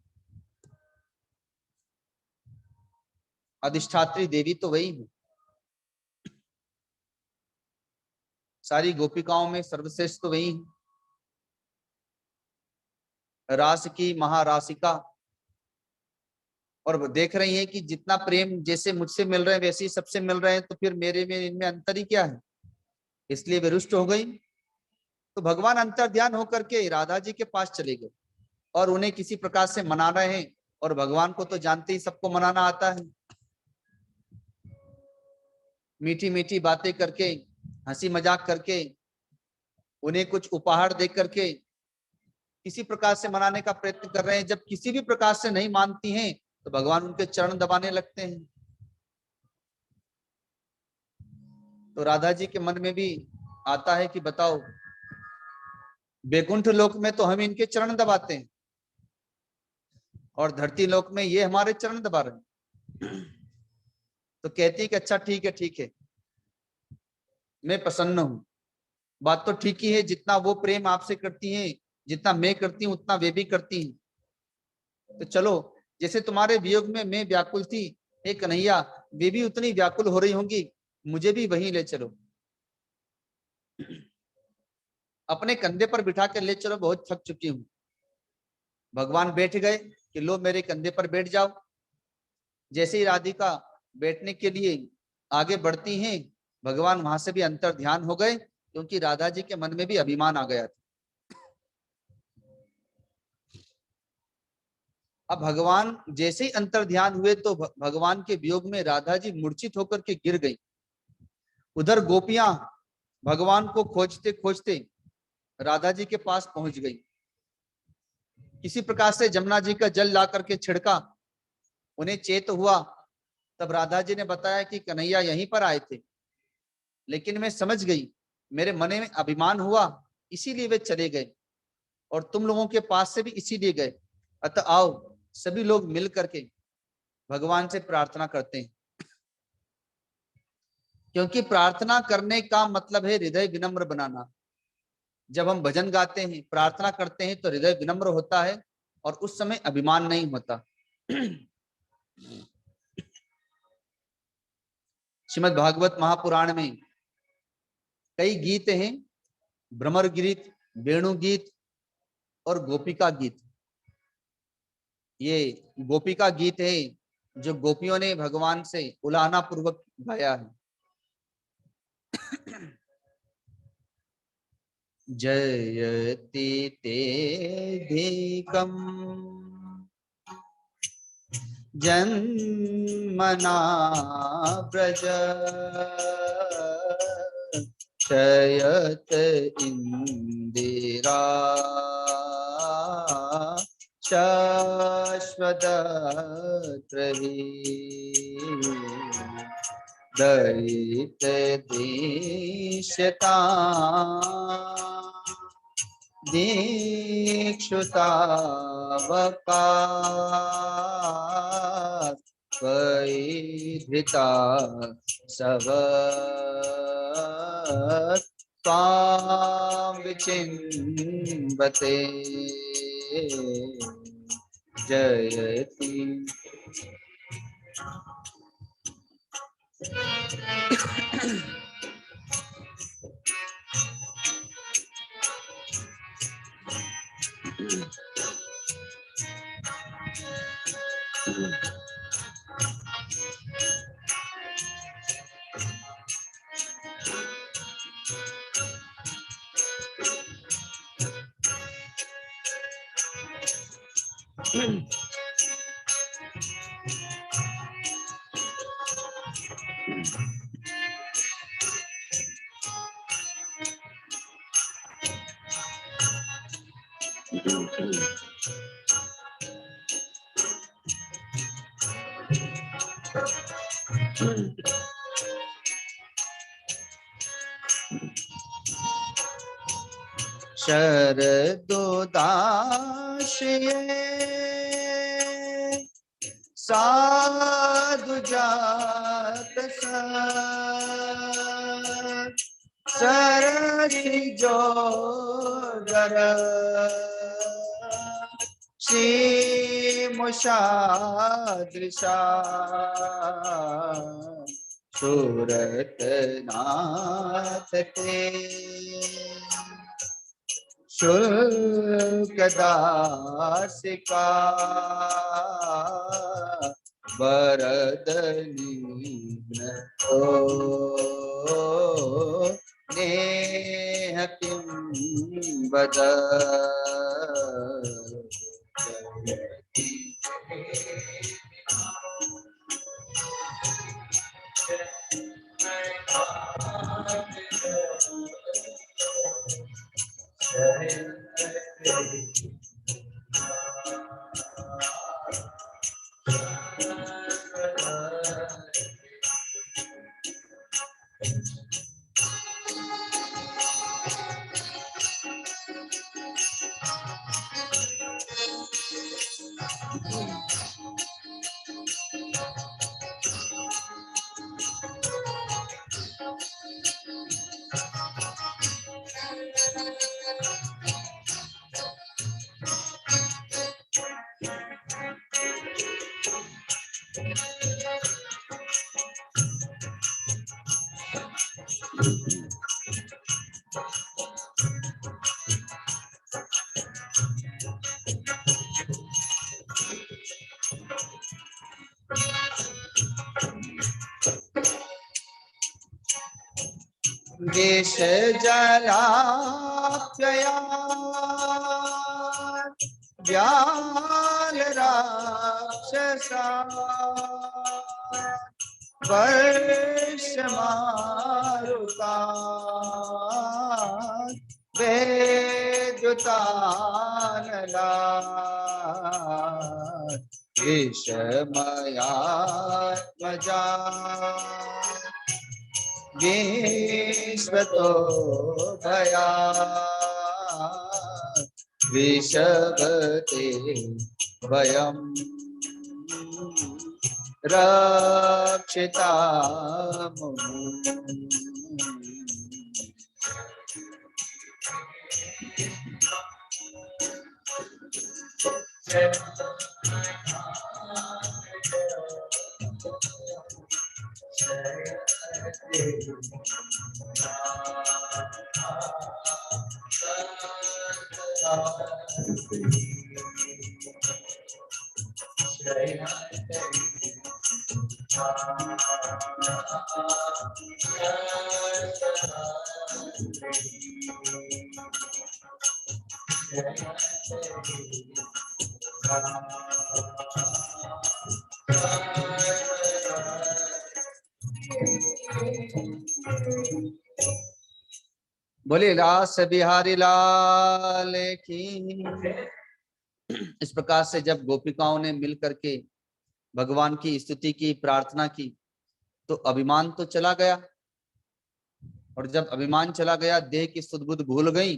B: अधिष्ठात्री देवी तो वही है। सारी गोपिकाओं में सर्वश्रेष्ठ तो वही है, रास की महारासिका। और देख रही हैं कि जितना प्रेम जैसे मुझसे मिल रहे हैं वैसे ही सबसे मिल रहे हैं, तो फिर मेरे में इनमें अंतर ही क्या है, इसलिए वे रुष्ट हो गई। तो भगवान अंतर ध्यान होकर के राधा जी के पास चले गए और उन्हें किसी प्रकार से मना रहे हैं। और भगवान को तो जानते ही सबको मनाना आता है, मीठी मीठी बातें करके, हंसी मजाक करके, उन्हें कुछ उपहार दे करके किसी प्रकार से मनाने का प्रयत्न कर रहे हैं। जब किसी भी प्रकार से नहीं मानती हैं तो भगवान उनके चरण दबाने लगते हैं। तो राधा जी के मन में भी आता है कि बताओ, बैकुंठ लोक में तो हम इनके चरण दबाते हैं और धरती लोक में ये हमारे चरण दबा रहे हैं। तो कहती है कि अच्छा ठीक है, मैं प्रसन्न हूं। बात तो ठीक ही है, जितना वो प्रेम आपसे करती हैं, जितना मैं करती हूँ उतना वे भी करती हैं। तो चलो, जैसे तुम्हारे वियोग में मैं व्याकुल थी, हे कन्हैया वे भी उतनी व्याकुल हो रही होंगी, मुझे भी वहीं ले चलो, अपने कंधे पर बिठा कर ले चलो, बहुत थक चुकी हूं। भगवान बैठ गए कि लो मेरे कंधे पर बैठ जाओ। जैसे ही राधिका बैठने के लिए आगे बढ़ती हैं, भगवान वहां से भी अंतर ध्यान हो गए, क्योंकि राधा जी के मन में भी अभिमान आ गया था। अब भगवान जैसे ही अंतर ध्यान हुए तो भगवान के वियोग में राधा जी मूर्छित होकर के गिर गई। उधर गोपियां भगवान को खोजते खोजते राधा जी के पास पहुंच गई। किसी प्रकार से जमुना जी का जल ला करके छिड़का, उन्हें चेत हुआ। तब राधा जी ने बताया कि कन्हैया यहीं पर आए थे, लेकिन मैं समझ गई, मेरे मन में अभिमान हुआ, इसीलिए वे चले गए, और तुम लोगों के पास से भी इसीलिए गए। अतः आओ सभी लोग मिल करके भगवान से प्रार्थना करते हैं, क्योंकि प्रार्थना करने का मतलब है हृदय विनम्र बनाना। जब हम भजन गाते हैं, प्रार्थना करते हैं, तो हृदय विनम्र होता है और उस समय अभिमान नहीं होता। श्रीमद् भागवत महापुराण में कई गीत हैं, भ्रमर गीत, वेणु गीत और गोपिका गीत। ये गोपिका गीत है जो गोपियों ने भगवान से उलाहना पूर्वक गाया है। जयति तेधिकम् जन्मना व्रज शयत इंदिरा शाश्वत दयित दीक्षता दीक्षुतावका धृता सव त्वां विचिन्वते जयति शरदोदाशये साधु जात सरसि जोदर श्रीमुषादृशा सूरत नाथ ते शुल्कदासिका वरदनीन ओ नेह किं वद देश जलाप्यया व्याल राक्षसा वर्ष मारुता वेदुतानला विषमयात्मजा विश्वतो भया विषभते वयं रक्षिता बोले रास बिहारी लाल की। इस प्रकार से जब गोपिकाओं ने मिल करके भगवान की स्तुति की, प्रार्थना की, तो अभिमान तो चला गया। और जब अभिमान चला गया, देह की सुध बुध भूल गई,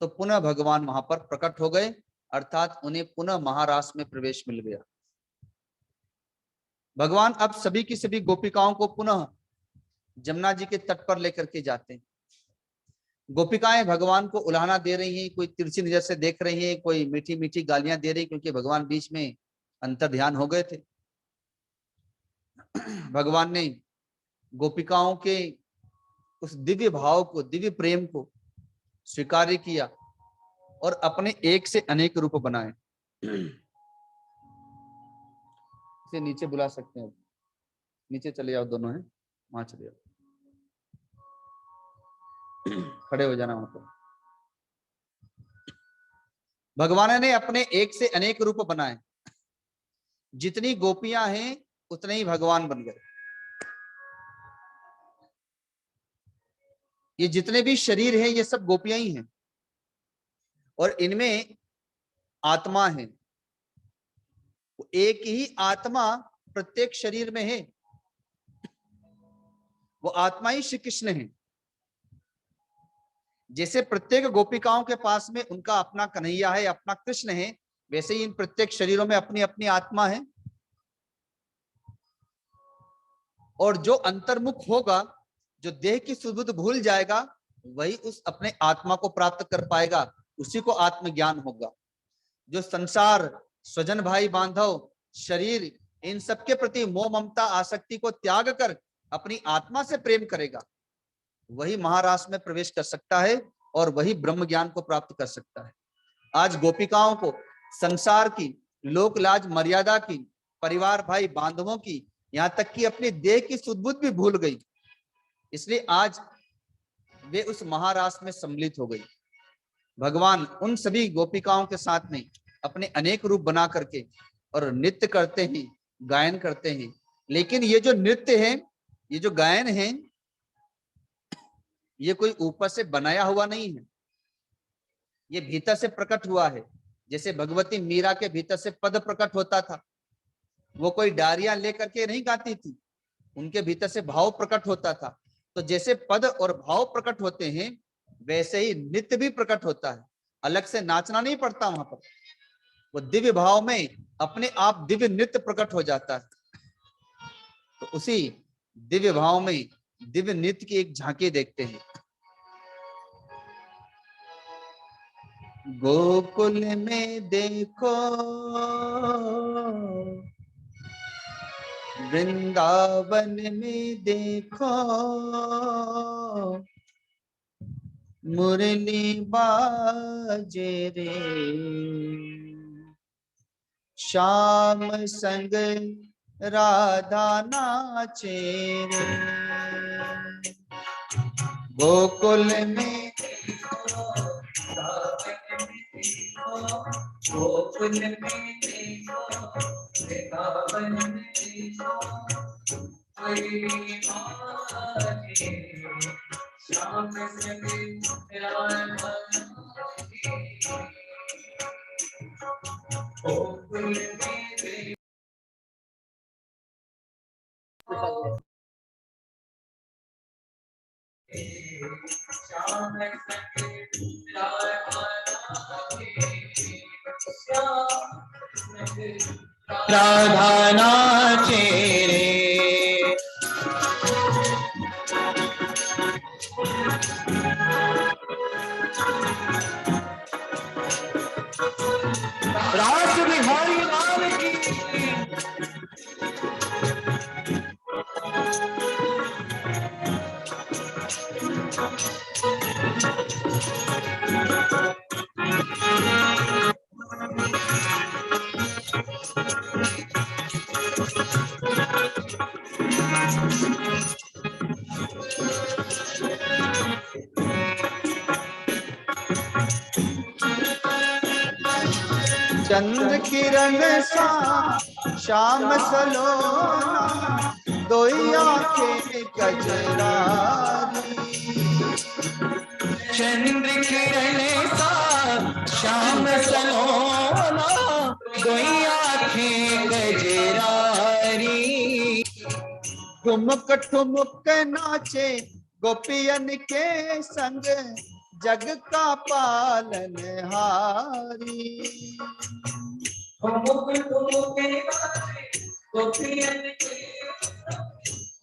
B: तो पुनः भगवान वहां पर प्रकट हो गए, अर्थात उन्हें पुनः महारास में प्रवेश मिल गया। भगवान अब सभी की सभी गोपिकाओं को पुनः जमुना जी के तट पर लेकर के जाते हैं। गोपिकाएं भगवान को उलाहना दे रही हैं, कोई तिरछी नजर से देख रही हैं, कोई मीठी मीठी गालियां दे रही, क्योंकि भगवान बीच में अंतर ध्यान हो गए थे। भगवान ने गोपिकाओं के उस दिव्य भाव को, दिव्य प्रेम को स्वीकार किया और अपने एक से अनेक रूप बनाए। इसे नीचे बुला सकते हैं, नीचे चले जाओ, दोनों हैं वहां चले जाओ, खड़े हो जाना वहां पर। भगवान ने अपने एक से अनेक रूप बनाए। जितनी गोपियां हैं उतने ही भगवान बन गए। ये जितने भी शरीर हैं ये सब गोपियां ही हैं, और इनमें आत्मा है। एक ही आत्मा प्रत्येक शरीर में है, वो आत्मा ही श्री कृष्ण है। जैसे प्रत्येक गोपिकाओं के पास में उनका अपना कन्हैया है, अपना कृष्ण है, वैसे ही इन प्रत्येक शरीरों में अपनी अपनी आत्मा है। और जो अंतर्मुख होगा, जो देह की सुबुद्ध भूल जाएगा, वही उस अपने आत्मा को प्राप्त कर पाएगा, उसी को आत्मज्ञान होगा। जो संसार, स्वजन भाई बांधव, शरीर, इन सब के प्रति मोह ममता आसक्ति को त्याग कर अपनी आत्मा से प्रेम करेगा, वही महारास में प्रवेश कर सकता है और वही ब्रह्म ज्ञान को प्राप्त कर सकता है। आज गोपिकाओं को संसार की, लोक लाज मर्यादा की, परिवार भाई बांधवों की, यहाँ तक कि अपने देह की सुध-बुध भी भूल गई, इसलिए आज वे उस महारास में सम्मिलित हो गई। भगवान उन सभी गोपिकाओं के साथ में अपने अनेक रूप बना करके और नृत्य करते हैं, गायन करते हैं। लेकिन ये जो नृत्य है, ये जो गायन है, ये कोई ऊपर से बनाया हुआ नहीं है, ये भीतर से प्रकट हुआ है। जैसे भगवती मीरा के भीतर से पद प्रकट होता था, वो कोई डायरिया लेकर के नहीं गाती थी, उनके भीतर से भाव प्रकट होता था। तो जैसे पद और भाव प्रकट होते हैं, वैसे ही नृत्य भी प्रकट होता है। अलग से नाचना नहीं पड़ता, वहां पर वो दिव्य भाव में अपने आप दिव्य नृत्य प्रकट हो जाता है। तो उसी दिव्य भाव में दिव्य नृत्य की एक झांकी देखते हैं। गोकुल में देखो, वृंदावन में देखो, मुरली बाजे रे, श्याम संग राधा नाचे रे। गोकुल में गोकुल में देखो, वृंदावन में देखो, श्याम संग राधा गोकुल में राधा नाचे रे। रास बिहारी लाल की। चंद्र किरण सा श्याम सलोना, दोई आंखें कजरारी, ठुमक ठुमक नाचे गोपियन के संग जग का पालन हारी।
A: ठुमुक ठुमुक नाचे गोपियन के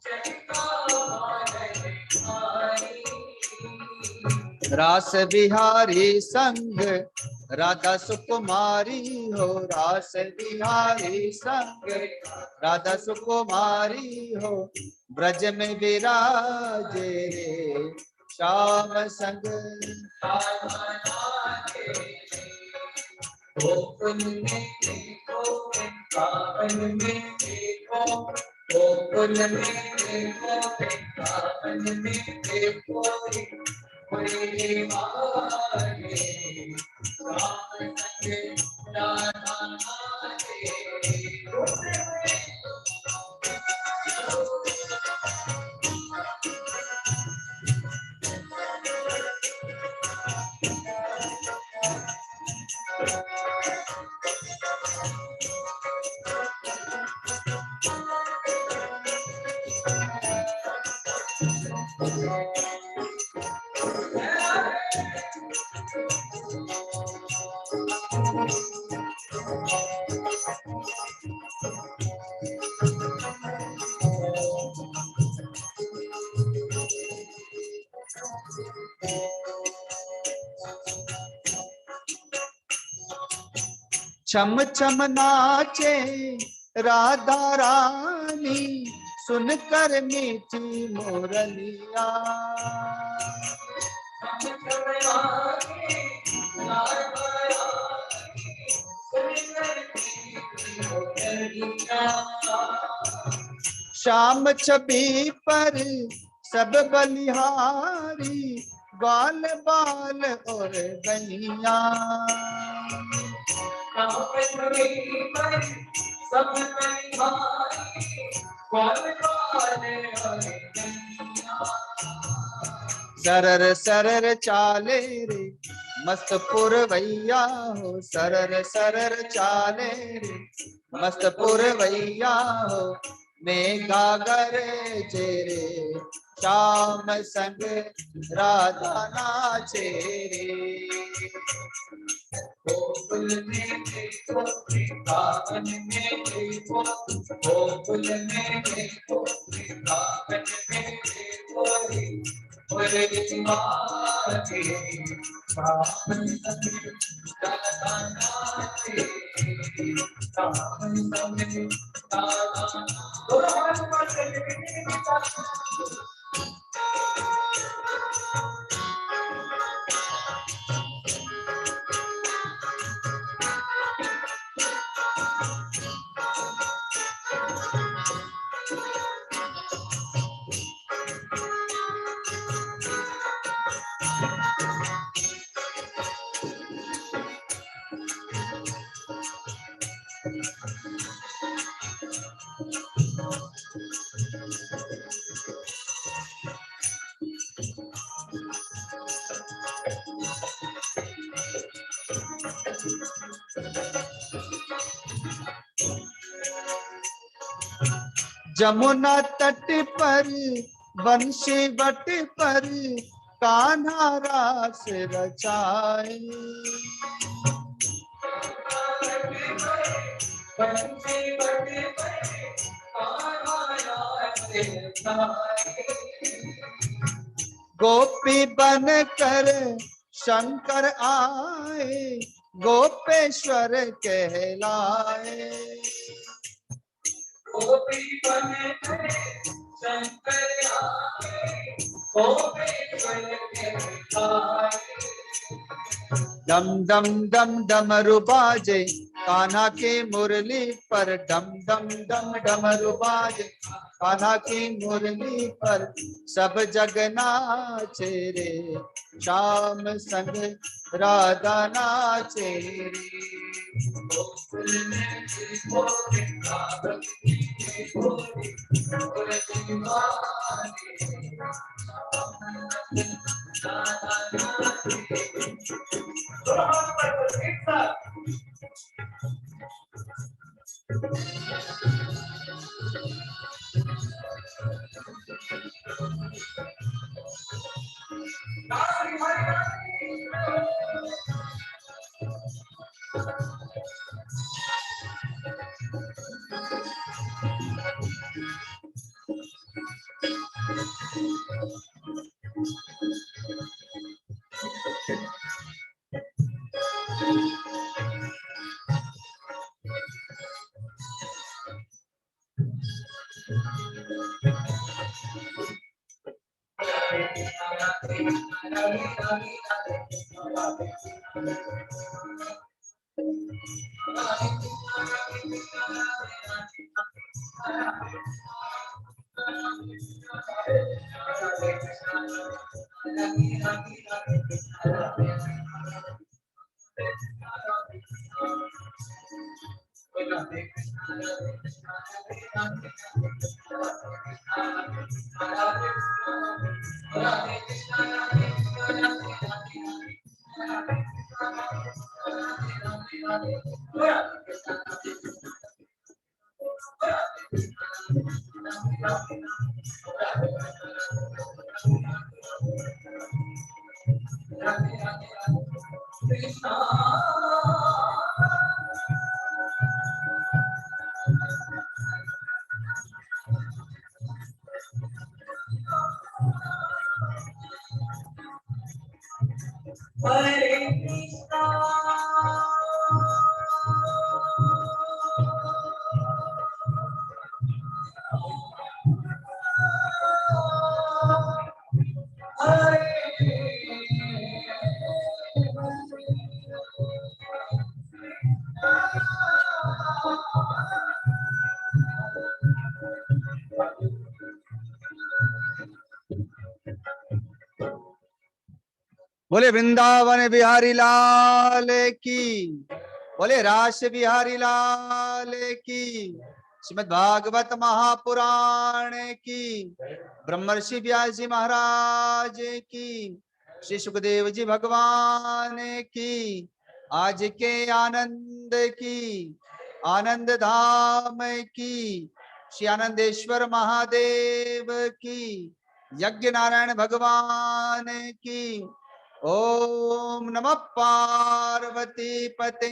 A: जग का पालन हारी।
B: रास बिहारी संग राधा सुकुमारी हो, रास बिहारी संग राधा सुकुमारी हो, ब्रज में विराजे रे श्याम संग।
A: गोकुल में देखो वृंदावन में देखो, गोकुल में देखो वृंदावन में देखो, मेरे मारे राम संग राधा नाचे।
B: छम छम नाचे राधा रानी, सुनकर मीठी मुरलिया। श्याम छवि पर सब बलिहारी, बाल बाल और गैया। सरर सरर चाले रे मस्त पुरवैया हो, सरर सरर चाले रे मस्त पुरवैया हो, मेघा गरजे रे श्याम संग राधा नाचे रे।
A: गोकुल में देखो वृंदावन में देखो, गोकुल में देखो वृंदावन में देखो, मेरे मारे राम संग राधा नाचे। राम संग राधा
B: जमुना तट पर बंशी बट पर कान्हा रास रचाए। गोपी बन कर शंकर आए, गोपेश्वर कहलाए।
A: गोपी बन कर शंकर आए, गोपेश्वर कहलाए।
B: डम डम डम डमरू बाजे कान्हा की मुरली पर, डम डम डम डमरू बाजे कान्हा की मुरली पर, सब जग नाचे रे श्याम संग राधा नाचे रे।
A: गोकुल में देखो वृंदावन में देखो, मेरे मारे राधा नाचे।
B: बोले वृंदावन बिहारी लाल की, बोले रास बिहारी लाल की, श्रीमद् भागवत महापुराण की, ब्रह्मर्षि व्यास जी महाराज की, श्री सुखदेव जी भगवान की, आज के आनंद की, आनंद धाम की, श्री आनंदेश्वर महादेव की, यज्ञ नारायण भगवान की। ओम नमः पार्वती पते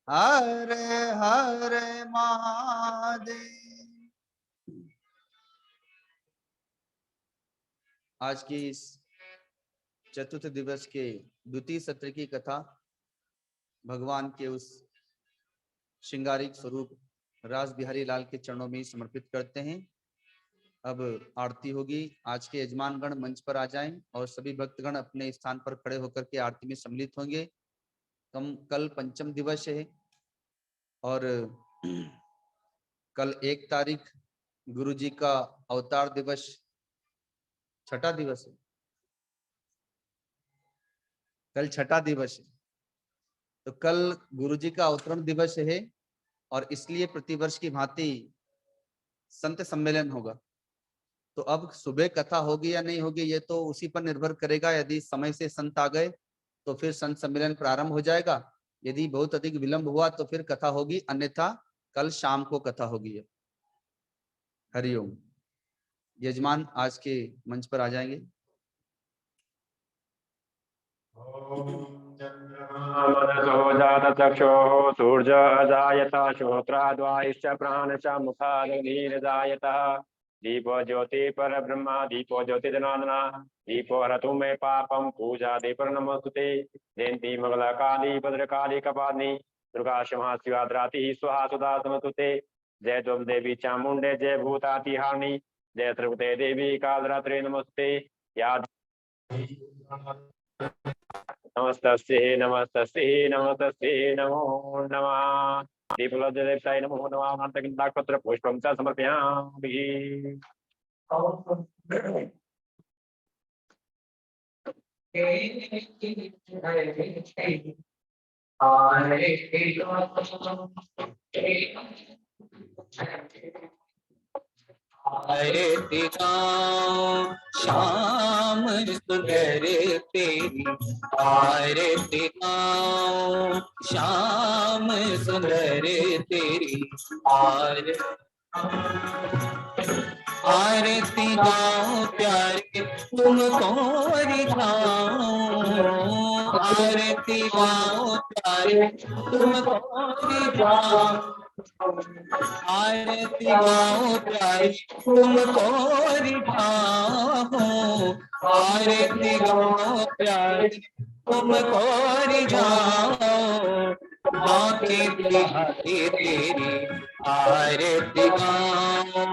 B: हर हर महादेव। आज की इस चतुर्थ दिवस के द्वितीय सत्र की कथा भगवान के उस श्रृंगारिक स्वरूप रास बिहारी लाल के चरणों में समर्पित करते हैं। अब आरती होगी। आज के यजमानगण मंच पर आ जाएं और सभी भक्तगण अपने स्थान पर खड़े होकर के आरती में सम्मिलित होंगे। कल पंचम दिवस है और कल 1 तारीख गुरु जी का अवतार दिवस, छठा दिवस है, कल छठा दिवस है। तो कल गुरु जी का अवतरण दिवस है और इसलिए प्रतिवर्ष की भांति संत सम्मेलन होगा। तो अब सुबह कथा होगी या नहीं होगी ये तो उसी पर निर्भर करेगा। यदि समय से संत आ गए तो फिर संत सम्मेलन प्रारंभ हो जाएगा, यदि बहुत अधिक विलंब हुआ तो फिर कथा होगी, अन्यथा कल शाम को कथा होगी। हरिओम। यजमान आज के मंच पर आ जाएंगे।
C: चक्षुः सूर्य अजायत श्रोत्राद्वायुश्च प्राणश्च मुखादग्निर्जायतः दीपो ज्योति पर ब्रह्मा दीपो ज्योति जनार्दना दीपो हरतु मे पापम पूजा दीपर नमोस्तुते जयंती मंगला काली भद्रकाली कपालिनी दुर्गा क्षमा शिवाद्राति स्वाहा सुधा समस्तुते जय द्वम देवी चामुंडे जय भूतातिहारिणी जय त्रिपुते देवी कालरात्रे नमस्ते या नमस्तस्ते नमस्तस्ते नमस्तस्ते नमो नमः दीपलज्जदेवताय नमो नमः नाटकपत्र पुष्पं च समर्पयामि।
A: आरती गाओ श्याम सुंदर तेरी, आरती गाओ श्याम सुंदर तेरी, आरती गाओ प्यारे तुमको रिझाओ, आरती गाओ प्यारे तुमको रिझाओ, आरती गाओ प्यारे तुमको रिझाओ, आरती गाओ प्यारे तुमको रिझाओ, बांके बिहारी तेरी आरती गाओ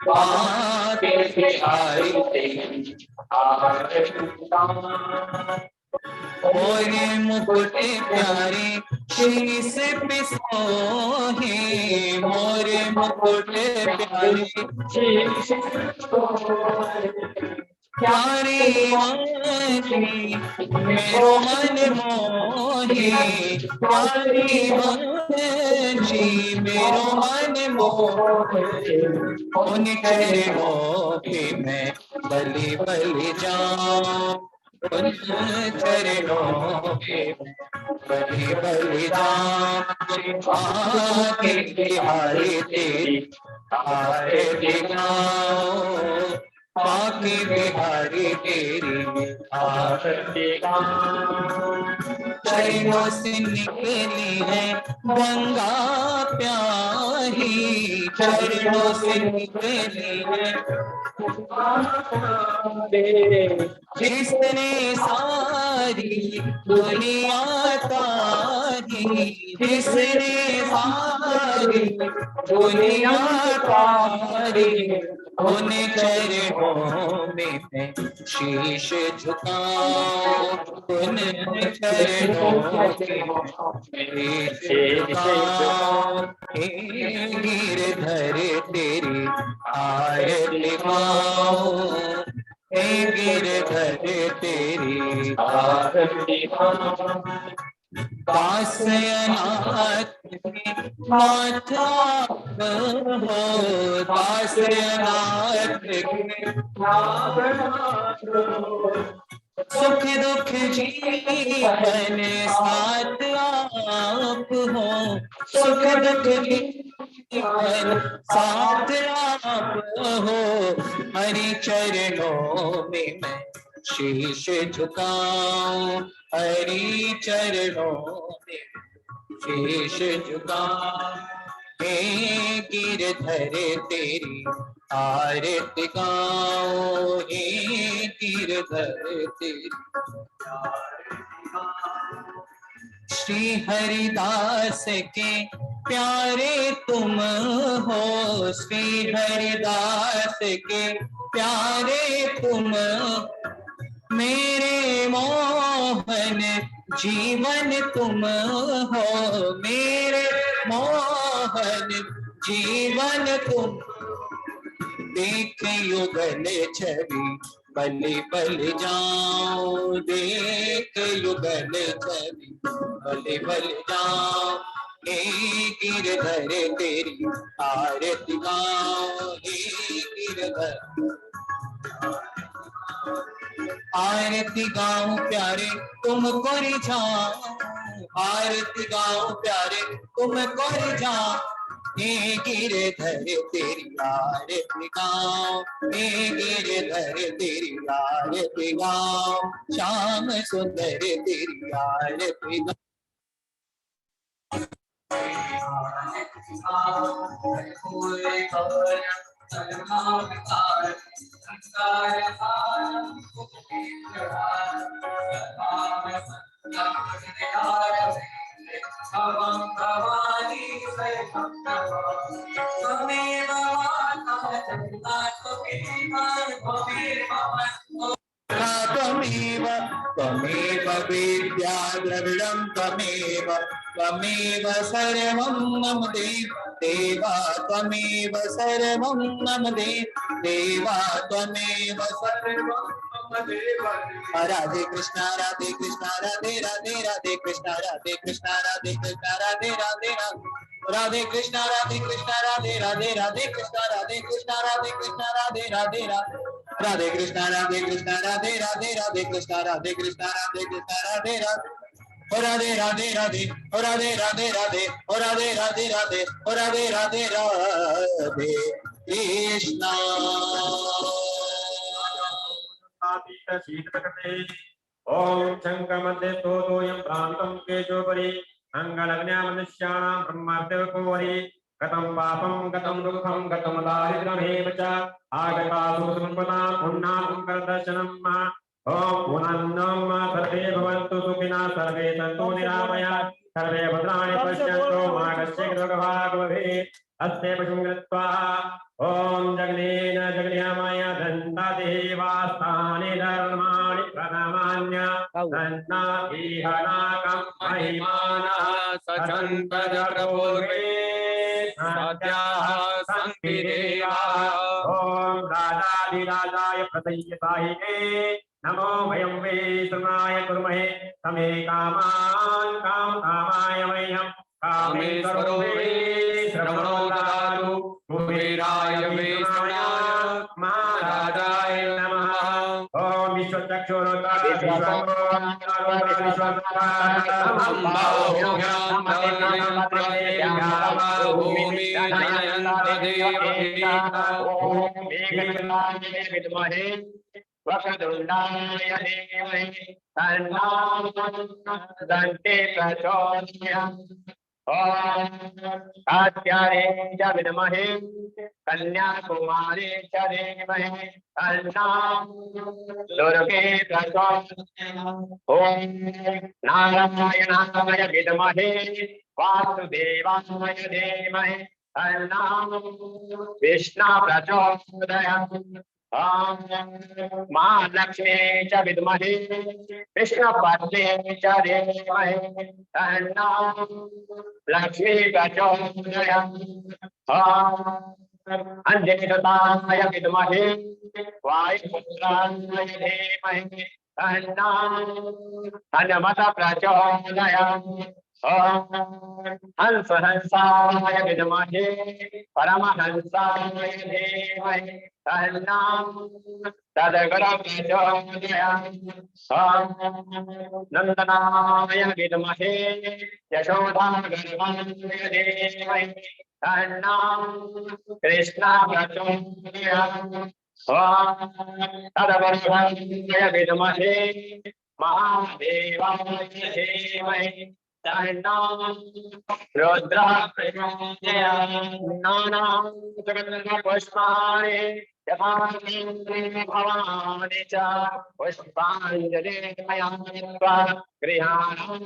A: बाके बिहारी तेरी आरती गाऊं। मोरे मुकुट प्यारे शीस पे सोहे, मोरे मुकुट प्यारे शीस पे सोहे, प्यारे वाणी मेरो मन मोहे, प्यारे वाणी मेरो मन मोहे, उन चरणों पे मैं बलि बलि जाऊं, उन चरणों पे बलि बलि जाऊं। आके बिहारी तेरी आरती गाऊं, आके बिहारी तेरी आरती गाऊं। चरणों से निकली है गंगा प्यारी, चरणों से निकली है जिसने सारी दुनिया तारी, जिसने सारी दुनिया तारी, उन चरणों में मैं शीश झुकाऊं, उन चरणों में शीश झुकाऊं। हे गिरधर तेरी आरती गाऊं, हे गिरधर तेरी आरती गाऊं। दास अनाथ नाथ आप हो, दास अनाथ नाथ हो, सुख दुख जीवन साथ आप हो, सुख दुख जीवन साथ आप हो। हरि चरणों में मैं शीश झुकाऊं, हरि चरणों में शीश झुकाऊं। हे गिरधर तेरी आरती गाऊं, हे गिरधर तेरी आरती गाऊं। श्री हरिदास के प्यारे तुम हो, श्री हरिदास के प्यारे तुम, मेरे मोहन जीवन तुम हो, मेरे मोहन जीवन तुम। देख युगल छवि बलि बलि जाऊं, देख युगल छवि बलि बलि जाऊं। हे गिरधर तेरी आरती गाऊं, हे गिरधर आरती गाऊं प्यारे तुमको रिझाऊं, आरती गाऊं प्यारे तुमको रिझाऊं। हे गिरधर तेरी आरती गाऊं, हे गिरधर तेरी आरती गाऊं। श्याम सुंदर तेरी आरती गाऊं। त्वमेव त्वमेव विद्या द्रविडं त्वमेव, त्वमेव सर्वं मम देव देवा, त्वमेव सर्वं मम देव देवा, त्वमेव सर्वं मम देव। राधे कृष्णा राधे कृष्णा राधे राधे राधे कृष्णा राधे कृष्णा राधे कृष्णा राधे राधे राधे कृष्णा राधे कृष्णा राधे राधे राधे कृष्णा राधे कृष्णा राधे कृष्णा राधे राधे राधे कृष्णा राधे कृष्णा राधे राधे राधे कृष्णा राधे कृष्णा राधे कृष्णा राधे राधे। ओ राधे राधे राधे, ओ राधे राधे राधे, ओ राधे राधे राधे, ओ राधे राधे राधे कृष्णा।
C: ओम शंकर मध्ये तोयं प्रांतं केशोपरि अंगलग्न्या मनुष्याणां ब्रह्मदेवकोवरि कथं पापं कथं दुःखं कथं दारिद्र्यमेव च आगतासु संपदां पुण्णां करदर्शनं ओम पुनन्नम सर्वे भवन्तु सुखिनः सर्वे सन्तु निरामयाः सर्वे भद्राणि पश्यन्तु मा कश्चित् दुःखभाग् भवेत्। अस्य पशुं कृत्वा ॐ जगनेन जगन्यामाय दन्तादेवास्तानि धर्माणि प्रथमान्य दन्ता इहनाकं महिमानः
A: सचन्तजप्रपूर्वे सद्याः सन्ति देवाः।
C: ॐ राजाधिराजाय प्रसय्यसायिने नमो वयं वै श्रवणाय कुर्महे तमे कामान् कामाय मह्यं
A: कामेश्वरो वै श्रवणो ददातु कुबेराय वै श्रवणाय महाराजाय नमः।
C: ॐ विश्वचक्षुरुता
A: भूमि जनयन्त
C: विद्महे वक्रतुण्डाय धीमहि तन्नो दन्ते प्रचोदयात्। कात्यायने च विद्महे कन्याकुमारी च धीमहि तन्नो दुर्गे प्रचोदयात्। ॐ नारायणाय विद्महे वासुदेवाय धीमहि तन्नो विष्णु प्रचोदयात्। महालक्ष्मी च विद्महे विष्णुपत्नी च धीमहि तन्नो लक्ष्मी प्रचोदयात्। अंजनीसुताय विद्महे वायुपुत्राय धीमहि तन्नो हनुमत प्रचोदयात्। हंसाय विद्महे परमहंसाय धीमहि तन्नो तद्गुरु प्रचोदयात्। नंदनाय विद्महे यशोदागर्भाय धीमहि तन्नो कृष्ण प्रचोदयात्। तद्वरुणाय विद्महे महादेवाय धीमहि तन्नो रुद्रः प्रचोदयात्। नानासुगन्धपुष्पाणि यथाकेन्द्रे भवानि च पुष्पाञ्जलिर्मया दत्त्वा गृहाणां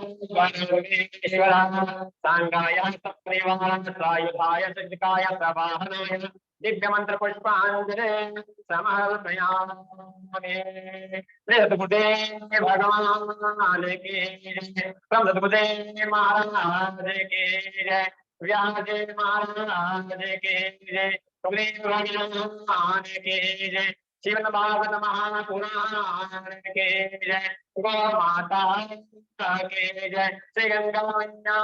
C: सांगाय सप्रिवान् सायुधाय सज्जिकाय प्रवाहनाय दिव्यमंत्र पुष्पाञ्जलि समर्पयामि। सद्गुरुदे भगवान की सद्गुरुदे महाराज की जय। व्यासदेव महाराज की जय। सुग्रीव भगवान की जय। शिवन भागवत महापुराण के जय। गौ माता की जय। श्री गंगा मैया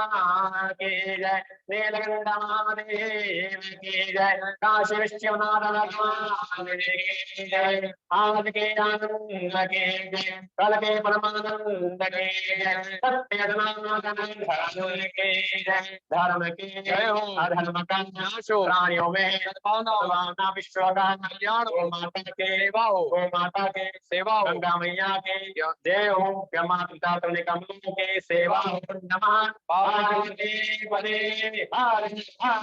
C: की जय। नीलकंठ महादेव की जय। काशी विश्वनाथ भगवान की जय। आज के आनंद के जय। कल के परमानंद के जय। सत्य सनातन धर्म के जय। धर्म के जय। अधर्म का नाश हो। प्राणियों में सद्भावना विश्व का कल्याण हो। माता के सेवा हो। गौ माता के सेवा हो। गंगा मैया के जय हो। ब्रह्मा पिता तुल्य कमलों के सेवा हो। नमः पार्वती पते हर हर